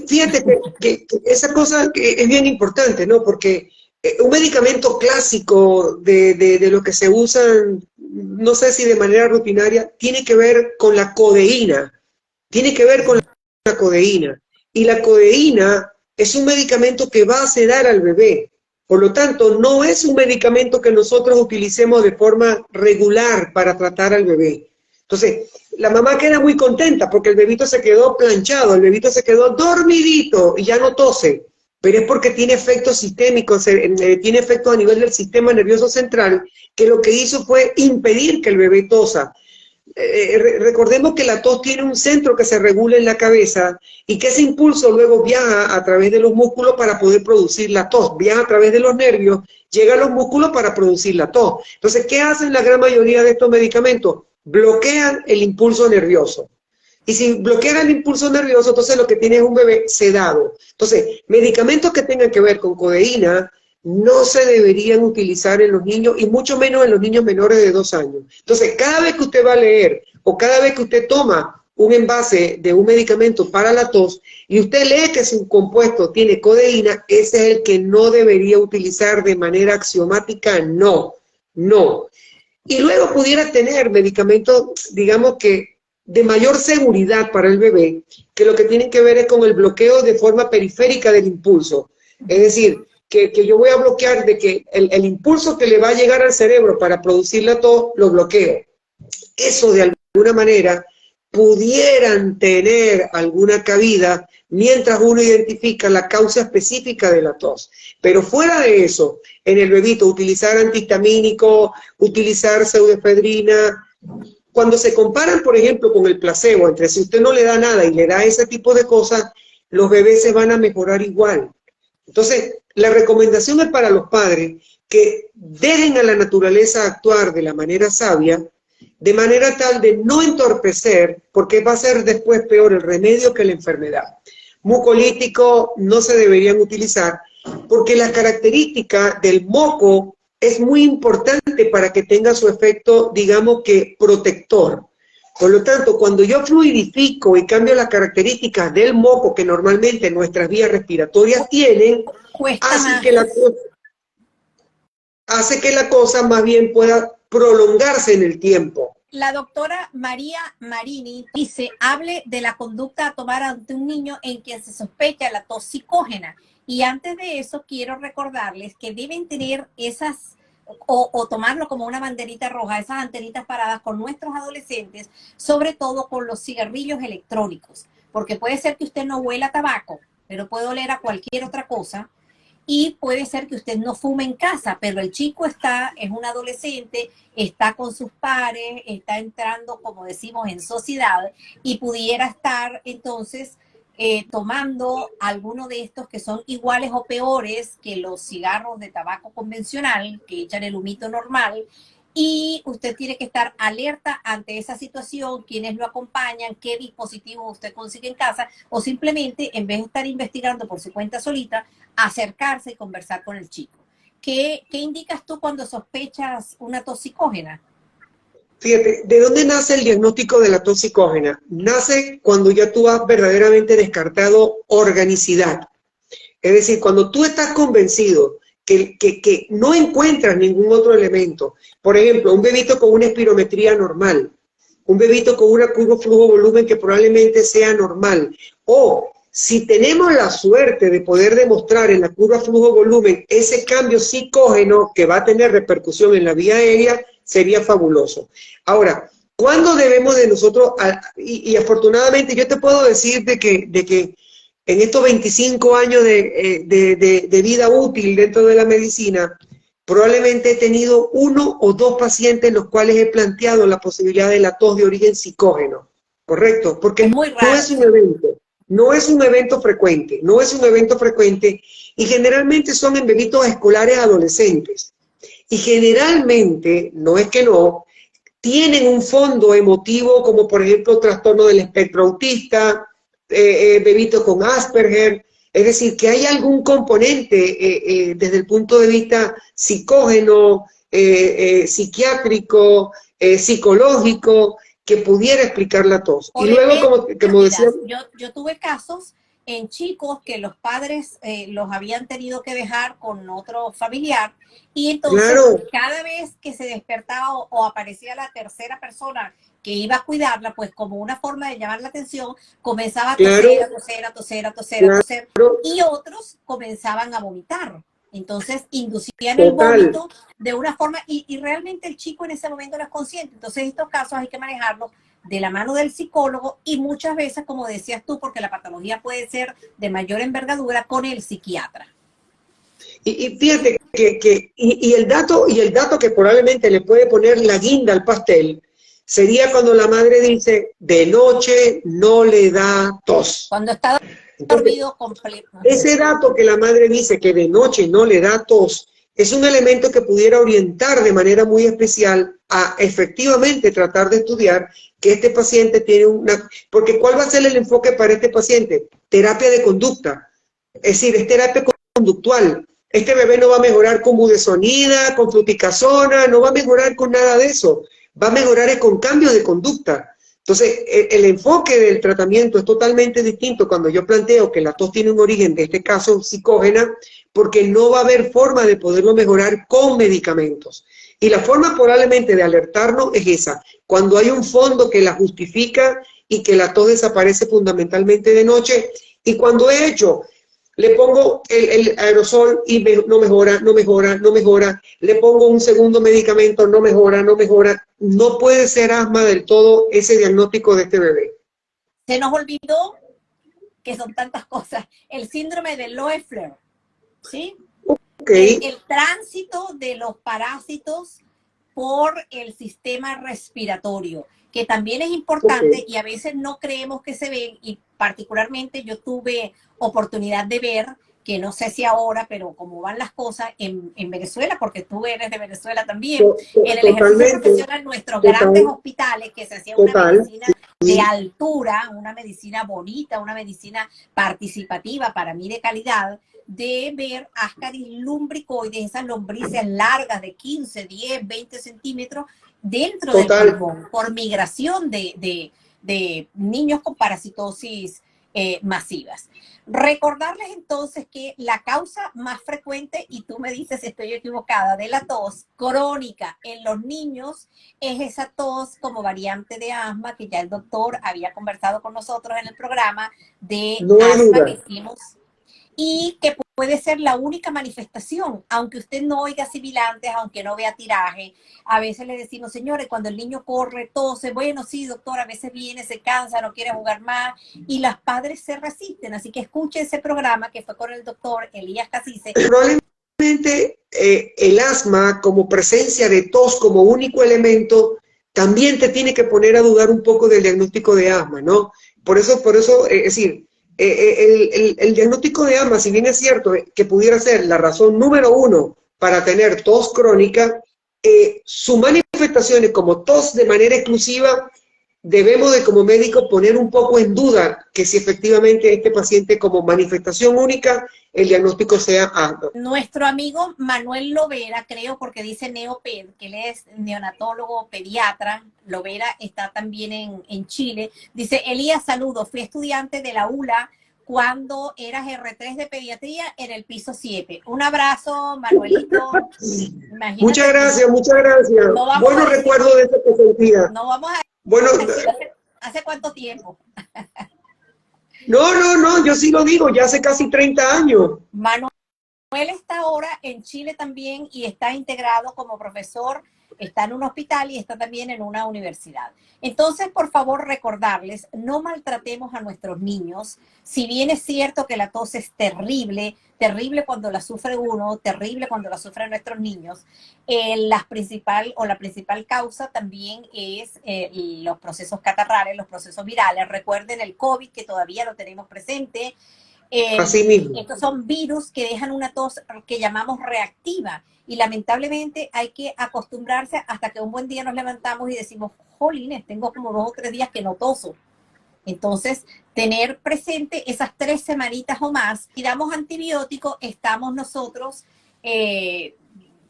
Fíjate que esa cosa es bien importante, ¿no? Porque un medicamento clásico de lo que se usan, no sé si de manera rutinaria, tiene que ver con la codeína. Tiene que ver con la codeína. Y la codeína es un medicamento que va a sedar al bebé. Por lo tanto, no es un medicamento que nosotros utilicemos de forma regular para tratar al bebé. Entonces, la mamá queda muy contenta porque el bebito se quedó planchado, el bebito se quedó dormidito y ya no tose, pero es porque tiene efectos sistémicos, tiene efectos a nivel del sistema nervioso central, que lo que hizo fue impedir que el bebé tosa. Recordemos que la tos tiene un centro que se regula en la cabeza y que ese impulso luego viaja a través de los músculos para poder producir la tos, viaja a través de los nervios, llega a los músculos para producir la tos. Entonces, ¿qué hacen la gran mayoría de estos medicamentos? Bloquean el impulso nervioso. Y si bloquean el impulso nervioso, entonces lo que tiene es un bebé sedado. Entonces, medicamentos que tengan que ver con codeína no se deberían utilizar en los niños y mucho menos en los niños menores de 2 años. Entonces, cada vez que usted va a leer o cada vez que usted toma un envase de un medicamento para la tos y usted lee que su compuesto tiene codeína, ese es el que no debería utilizar de manera axiomática, no. Y luego pudiera tener medicamentos, digamos que de mayor seguridad para el bebé, que lo que tienen que ver es con el bloqueo de forma periférica del impulso. Es decir, que yo voy a bloquear de que el impulso que le va a llegar al cerebro para producir la tos, lo bloqueo. Eso de alguna manera pudieran tener alguna cabida mientras uno identifica la causa específica de la tos. Pero fuera de eso, en el bebito, utilizar antihistamínico, utilizar pseudoefedrina, cuando se comparan, por ejemplo, con el placebo, entre si usted no le da nada y le da ese tipo de cosas, los bebés se van a mejorar igual. Entonces, la recomendación es para los padres que dejen a la naturaleza actuar de la manera sabia, de manera tal de no entorpecer, porque va a ser después peor el remedio que la enfermedad. Mucolítico no se deberían utilizar, porque la característica del moco es muy importante para que tenga su efecto, digamos que protector. Por lo tanto, cuando yo fluidifico y cambio las características del moco que normalmente nuestras vías respiratorias tienen, hace que la cosa más bien pueda prolongarse en el tiempo. La doctora María Marini dice, hable de la conducta a tomar ante un niño en quien se sospecha la tos psicógena. Y antes de eso, quiero recordarles que deben tener esas, o tomarlo como una banderita roja, esas antenitas paradas con nuestros adolescentes, sobre todo con los cigarrillos electrónicos. Porque puede ser que usted no huela tabaco, pero puede oler a cualquier otra cosa. Y puede ser que usted no fume en casa, pero el chico es un adolescente, está con sus pares, está entrando, como decimos, en sociedad y pudiera estar entonces tomando alguno de estos que son iguales o peores que los cigarros de tabaco convencional, que echan el humito normal. Y usted tiene que estar alerta ante esa situación, quiénes lo acompañan, qué dispositivos usted consigue en casa, o simplemente, en vez de estar investigando por su cuenta solita, acercarse y conversar con el chico. ¿Qué indicas tú cuando sospechas una tos psicógena? Fíjate, ¿de dónde nace el diagnóstico de la tos psicógena? Nace cuando ya tú has verdaderamente descartado organicidad. Es decir, cuando tú estás convencido que no encuentras ningún otro elemento. Por ejemplo, un bebito con una espirometría normal, un bebito con una curva flujo-volumen que probablemente sea normal, o si tenemos la suerte de poder demostrar en la curva flujo-volumen ese cambio psicógeno que va a tener repercusión en la vía aérea, sería fabuloso. Ahora, ¿cuándo debemos de nosotros, y afortunadamente yo te puedo decir de que en estos 25 años de vida útil dentro de la medicina, probablemente he tenido 1 o 2 pacientes en los cuales he planteado la posibilidad de la tos de origen psicógeno, ¿correcto? Porque es muy raro, no es un evento, no es un evento frecuente, no es un evento frecuente, y generalmente son en bebitos escolares adolescentes. Y generalmente, no es que no, tienen un fondo emotivo como por ejemplo trastorno del espectro autista, bebitos con Asperger, es decir, que hay algún componente desde el punto de vista psicógeno, psiquiátrico, psicológico, que pudiera explicar la tos. Y luego, como decía... Yo tuve casos en chicos que los padres los habían tenido que dejar con otro familiar, y entonces claro, cada vez que se despertaba o aparecía la tercera persona que iba a cuidarla, pues como una forma de llamar la atención, comenzaba a toser, claro, a toser, claro, y otros comenzaban a vomitar. Entonces inducían el vómito de una forma, y realmente el chico en ese momento no es consciente. Entonces estos casos hay que manejarlos de la mano del psicólogo y muchas veces, como decías tú, porque la patología puede ser de mayor envergadura, con el psiquiatra. Y fíjate y el dato que probablemente le puede poner la guinda al pastel sería cuando la madre dice, de noche no le da tos. Cuando está dormido completo. Ese dato que la madre dice que de noche no le da tos, es un elemento que pudiera orientar de manera muy especial a efectivamente tratar de estudiar que este paciente tiene una... Porque ¿cuál va a ser el enfoque para este paciente? Terapia de conducta. Es decir, es terapia conductual. Este bebé no va a mejorar con budesonida, con fluticasona, no va a mejorar con nada de eso. Va a mejorar con cambios de conducta. Entonces, el enfoque del tratamiento es totalmente distinto cuando yo planteo que la tos tiene un origen, de este caso, psicógena, porque no va a haber forma de poderlo mejorar con medicamentos. Y la forma probablemente de alertarnos es esa, cuando hay un fondo que la justifica y que la tos desaparece fundamentalmente de noche, y cuando he hecho le pongo el aerosol y no mejora, no mejora, no mejora, le pongo un segundo medicamento, no mejora, no mejora. No puede ser asma del todo ese diagnóstico de este bebé. Se nos olvidó que son tantas cosas. El síndrome de Loeffler, ¿sí? Okay. El tránsito de los parásitos por el sistema respiratorio, que también es importante y a veces no creemos que se ven, y particularmente yo tuve oportunidad de ver, que no sé si ahora, pero cómo van las cosas en Venezuela, porque tú eres de Venezuela también, en el ejercicio profesional, nuestros grandes hospitales, que se hacía una medicina de altura, una medicina bonita, una medicina participativa, para mí de calidad, de ver Ascaris lumbricoides, esas lombrices largas de 15, 10, 20 centímetros dentro del pulmón, por migración de niños con parasitosis masivas. Recordarles entonces que la causa más frecuente, y tú me dices si estoy equivocada, de la tos crónica en los niños es esa tos como variante de asma, que ya el doctor había conversado con nosotros en el programa de asma que hicimos, y que puede ser la única manifestación, aunque usted no oiga sibilantes, aunque no vea tiraje. A veces le decimos, señores, cuando el niño corre, tose, bueno, sí, doctor, a veces viene, se cansa, no quiere jugar más, y los padres se resisten. Así que escuche ese programa que fue con el doctor Elías Casice. Probablemente el asma, como presencia de tos como único elemento, también te tiene que poner a dudar un poco del diagnóstico de asma, ¿no? Por eso, es decir, el diagnóstico de asma, si bien es cierto que pudiera ser la razón número uno para tener tos crónica, sus manifestaciones como tos de manera exclusiva, debemos de como médico poner un poco en duda que si efectivamente este paciente como manifestación única, el diagnóstico sea asma. Nuestro amigo Manuel Lovera, creo porque dice neoped, que él es neonatólogo pediatra, Lovera está también en Chile, dice, Elías, saludos, fui estudiante de la ULA cuando eras R3 de pediatría en el piso 7. Un abrazo, Manuelito. Imagínate, muchas gracias, muchas gracias. No buenos recuerdos de esa presentía. No vamos a bueno, decir ¿hace cuánto tiempo? No, yo sí lo digo, ya hace casi 30 años. Manuel está ahora en Chile también y está integrado como profesor, está en un hospital y está también en una universidad. Entonces, por favor, recordarles, no maltratemos a nuestros niños. Si bien es cierto que la tos es terrible, terrible cuando la sufre uno, terrible cuando la sufren nuestros niños, la principal causa también es los procesos catarrales, los procesos virales. Recuerden el COVID, que todavía lo tenemos presente. Así mismo. Estos son virus que dejan una tos que llamamos reactiva y lamentablemente hay que acostumbrarse hasta que un buen día nos levantamos y decimos, jolines, tengo como 2 o 3 días que no toso. Entonces, tener presente esas 3 semanitas o más, si damos antibiótico, estamos nosotros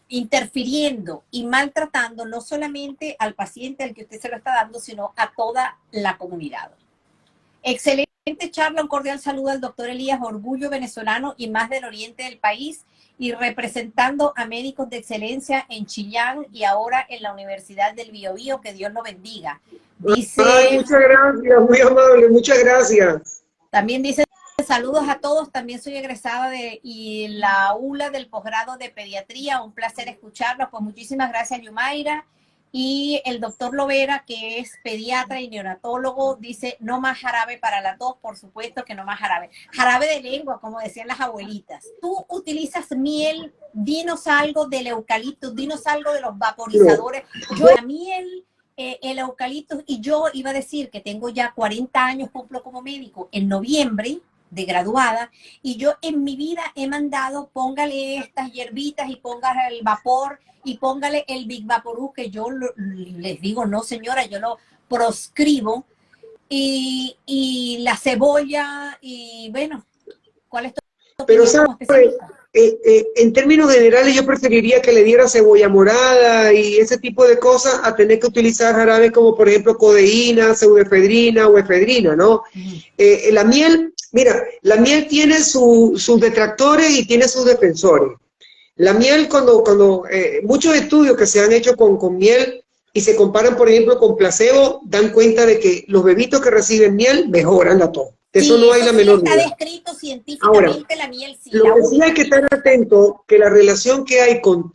interfiriendo y maltratando no solamente al paciente al que usted se lo está dando, sino a toda la comunidad. Excelente charla, un cordial saludo al doctor Elías, orgullo venezolano y más del oriente del país, y representando a médicos de excelencia en Chillán y ahora en la Universidad del Biobío, que Dios lo bendiga. Dice, ay, muchas gracias, muy amable, muchas gracias. También dice, saludos a todos, también soy egresada de la ULA del posgrado de pediatría, un placer escucharlos, pues muchísimas gracias, Yumaira. Y el doctor Lovera, que es pediatra y neonatólogo, dice, no más jarabe para la tos, por supuesto que no más jarabe. Jarabe de lengua, como decían las abuelitas. Tú utilizas miel, dinos algo del eucalipto, dinos algo de los vaporizadores. Yo, la miel, el eucalipto, y yo iba a decir que tengo ya 40 años, cumplo como médico en noviembre, de graduada, y yo en mi vida he mandado, póngale estas hierbitas y póngale el vapor, y póngale el Big Vaporú, que yo les digo, no señora, yo lo proscribo, y la cebolla, y bueno, ¿cuál es tu opinión como especialista? En términos generales yo preferiría que le diera cebolla morada y ese tipo de cosas a tener que utilizar jarabes como por ejemplo codeína, pseudoefedrina o efedrina, ¿no? La miel, mira, la miel tiene sus detractores y tiene sus defensores. La miel, cuando muchos estudios que se han hecho con miel y se comparan, por ejemplo, con placebo, dan cuenta de que los bebitos que reciben miel mejoran la tos. De eso no hay la menor está duda. descrito científicamente. Ahora, la miel sí. Lo que sí hay que estar atento, que la relación que hay con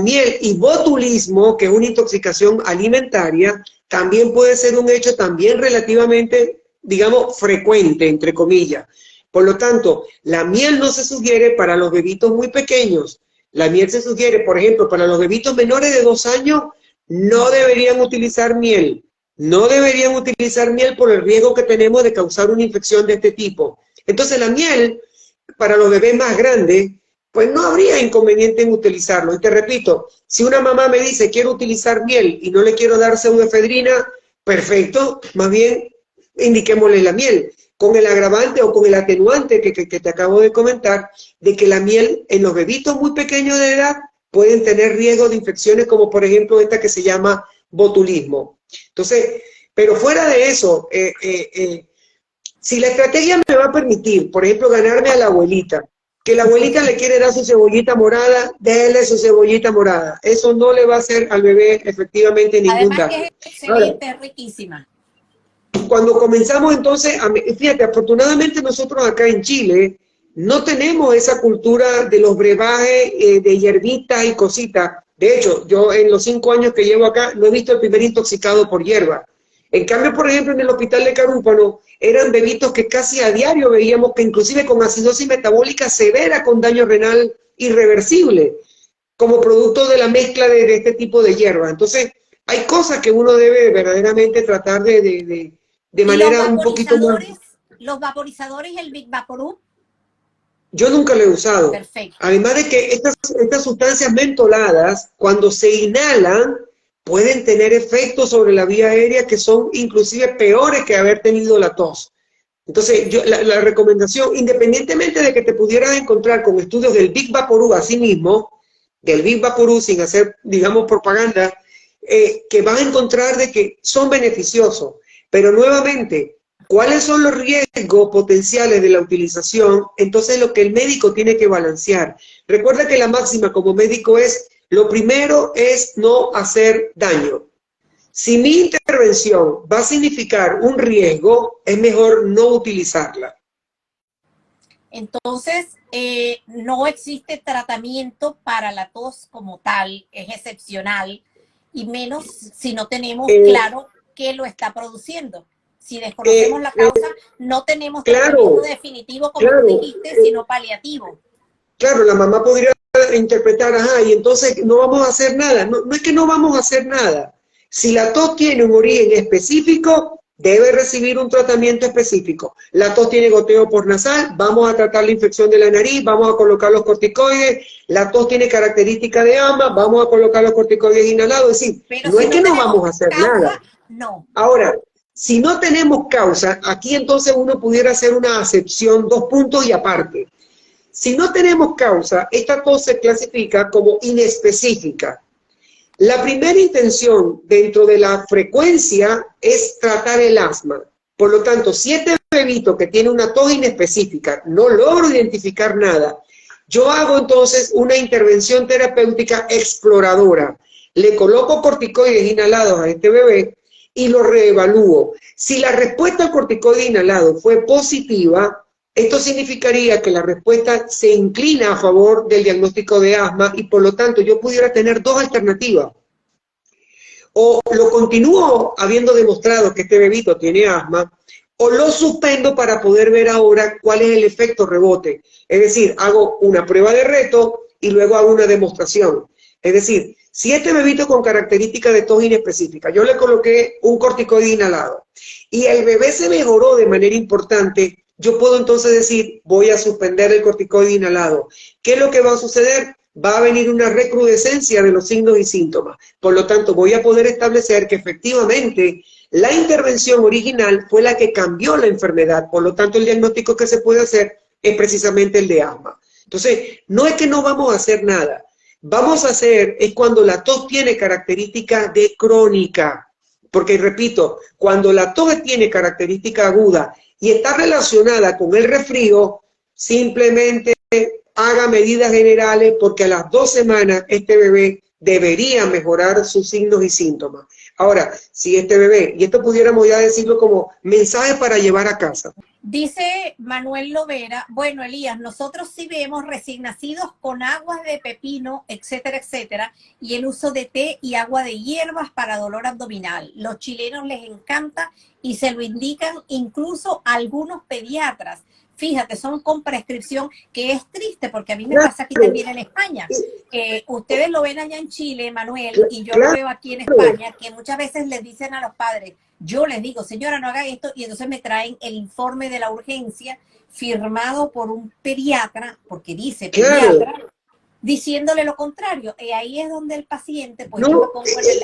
miel y botulismo, que es una intoxicación alimentaria, también puede ser un hecho también relativamente, digamos, frecuente, entre comillas. Por lo tanto, la miel no se sugiere para los bebitos muy pequeños. La miel se sugiere, por ejemplo, para los bebitos menores de 2 años, no deberían utilizar miel. No deberían utilizar miel por el riesgo que tenemos de causar una infección de este tipo. Entonces, la miel, para los bebés más grandes, pues no habría inconveniente en utilizarlo. Y te repito, si una mamá me dice quiero utilizar miel y no le quiero dar pseudoefedrina, perfecto, más bien indiquémosle la miel, con el agravante o con el atenuante que te acabo de comentar, de que la miel en los bebitos muy pequeños de edad pueden tener riesgo de infecciones como por ejemplo esta que se llama botulismo. Entonces, pero fuera de eso, si la estrategia me va a permitir, por ejemplo, ganarme a la abuelita, que la abuelita le quiere dar su cebollita morada, déle su cebollita morada. Eso no le va a hacer al bebé efectivamente ningún daño. Además que es excelente, es riquísima. Cuando comenzamos entonces, fíjate, afortunadamente nosotros acá en Chile no tenemos esa cultura de los brebajes de hierbitas y cositas. De hecho, yo en los 5 años que llevo acá no he visto el primer intoxicado por hierba. En cambio, por ejemplo, en el hospital de Carúpano eran bebitos que casi a diario veíamos que inclusive con acidosis metabólica severa con daño renal irreversible, como producto de la mezcla de este tipo de hierba. Entonces, hay cosas que uno debe verdaderamente tratar de manera un poquito más... Los vaporizadores, el Big Vaporub. Yo nunca lo he usado. Perfecto. Además de que estas sustancias mentoladas, cuando se inhalan, pueden tener efectos sobre la vía aérea que son inclusive peores que haber tenido la tos. Entonces, la recomendación, independientemente de que te pudieras encontrar con estudios del Big Vaporub así mismo, del Big Vaporub sin hacer, digamos, propaganda, que vas a encontrar de que son beneficiosos. Pero nuevamente, ¿cuáles son los riesgos potenciales de la utilización? Entonces, lo que el médico tiene que balancear. Recuerda que la máxima como médico es, lo primero es no hacer daño. Si mi intervención va a significar un riesgo, es mejor no utilizarla. Entonces, no existe tratamiento para la tos como tal, es excepcional, y menos si no tenemos claro qué lo está produciendo. Si desconocemos la causa, no tenemos tratamiento definitivo, como tú dijiste, sino paliativo. Claro, la mamá podría interpretar, ajá, y entonces no vamos a hacer nada. No, no es que no vamos a hacer nada. Si la tos tiene un origen específico, debe recibir un tratamiento específico. La tos tiene goteo por nasal, vamos a tratar la infección de la nariz, vamos a colocar los corticoides. La tos tiene característica de asma, vamos a colocar los corticoides inhalados. Es decir, no es que no vamos a hacer nada. No. Ahora, si no tenemos causa, aquí entonces uno pudiera hacer una acepción, 2 puntos y aparte. Si no tenemos causa, esta tos se clasifica como inespecífica. La primera intención dentro de la frecuencia es tratar el asma. Por lo tanto, si este bebito que tiene una tos inespecífica no logro identificar nada, yo hago entonces una intervención terapéutica exploradora. Le coloco corticoides inhalados a este bebé y lo reevalúo. Si la respuesta al corticoide inhalado fue positiva, esto significaría que la respuesta se inclina a favor del diagnóstico de asma y por lo tanto yo pudiera tener 2 alternativas. O lo continúo habiendo demostrado que este bebito tiene asma, o lo suspendo para poder ver ahora cuál es el efecto rebote. Es decir, hago una prueba de reto y luego hago una demostración. Es decir, si este bebito con características de tos inespecífica, yo le coloqué un corticoide inhalado y el bebé se mejoró de manera importante, yo puedo entonces decir, voy a suspender el corticoide inhalado. ¿Qué es lo que va a suceder? Va a venir una recrudescencia de los signos y síntomas. Por lo tanto, voy a poder establecer que efectivamente la intervención original fue la que cambió la enfermedad. Por lo tanto, el diagnóstico que se puede hacer es precisamente el de asma. Entonces, no es que no vamos a hacer nada. Vamos a hacer es cuando la tos tiene características de crónica. Porque, repito, cuando la tos tiene característica aguda y está relacionada con el resfrío, simplemente haga medidas generales porque a las 2 semanas este bebé debería mejorar sus signos y síntomas. Ahora, si este bebé, y esto pudiéramos ya decirlo como mensaje para llevar a casa. Dice Manuel Lovera, bueno, Elías, nosotros sí vemos recién nacidos con aguas de pepino, etcétera, etcétera, y el uso de té y agua de hierbas para dolor abdominal. Los chilenos les encanta y se lo indican incluso algunos pediatras. Fíjate, son con prescripción, que es triste porque a mí me pasa aquí también en España. Ustedes lo ven allá en Chile, Manuel, y yo lo veo aquí en España, que muchas veces les dicen a los padres, yo les digo, señora, no haga esto, y entonces me traen el informe de la urgencia firmado por un pediatra, porque dice pediatra, diciéndole lo contrario. Y ahí es donde el paciente, pues yo me pongo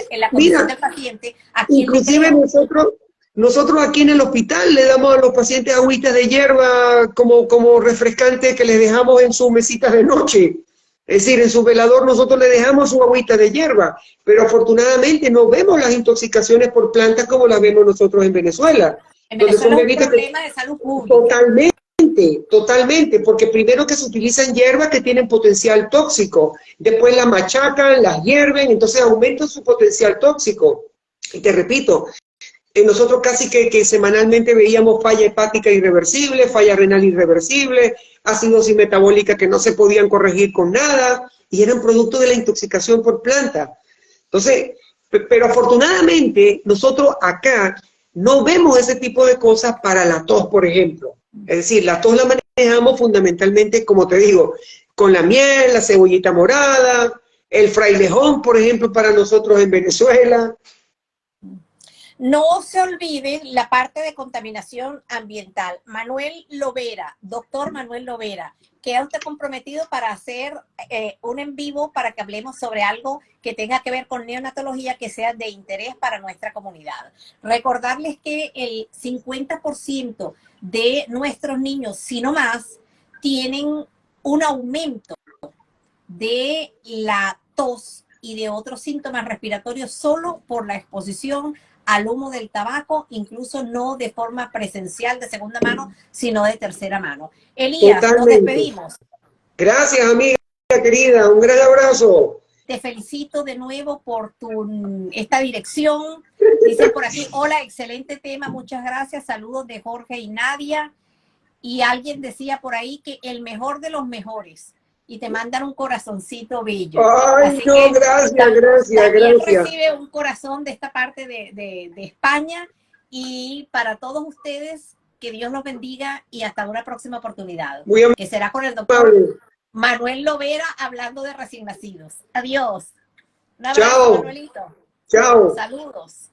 en la condición del paciente, a quien inclusive nosotros aquí en el hospital le damos a los pacientes agüitas de hierba como refrescante que les dejamos en sus mesitas de noche. Es decir, en su velador nosotros le dejamos su agüita de hierba, pero afortunadamente no vemos las intoxicaciones por plantas como las vemos nosotros en Venezuela. En Venezuela es un problema de salud pública. Totalmente, porque primero que se utilizan hierbas que tienen potencial tóxico, después las machacan, las hierven, entonces aumentan su potencial tóxico. Y te repito, nosotros casi que semanalmente veíamos falla hepática irreversible, falla renal irreversible, acidosis metabólica que no se podían corregir con nada, y eran producto de la intoxicación por planta. Entonces, pero afortunadamente nosotros acá no vemos ese tipo de cosas para la tos, por ejemplo. Es decir, la tos la manejamos fundamentalmente, como te digo, con la miel, la cebollita morada, el frailejón, por ejemplo, para nosotros en Venezuela. No se olvide la parte de contaminación ambiental. Manuel Lovera, doctor Manuel Lovera, queda usted comprometido para hacer un en vivo para que hablemos sobre algo que tenga que ver con neonatología que sea de interés para nuestra comunidad. Recordarles que el 50% de nuestros niños, si no más, tienen un aumento de la tos y de otros síntomas respiratorios solo por la exposición al humo del tabaco, incluso no de forma presencial de segunda mano, sino de tercera mano. Elías, nos despedimos. Gracias, amiga querida, un gran abrazo. Te felicito de nuevo por esta dirección. Dicen por aquí, hola, excelente tema, muchas gracias, saludos de Jorge y Nadia. Y alguien decía por ahí que el mejor de los mejores. Y te mandan un corazoncito bello. Ay, así no, que gracias. También recibe un corazón de esta parte de España. Y para todos ustedes, que Dios los bendiga y hasta una próxima oportunidad. Que será con el doctor Manuel Lovera hablando de recién nacidos. Adiós. Un abrazo, Chao. Manuelito. Chao. Saludos.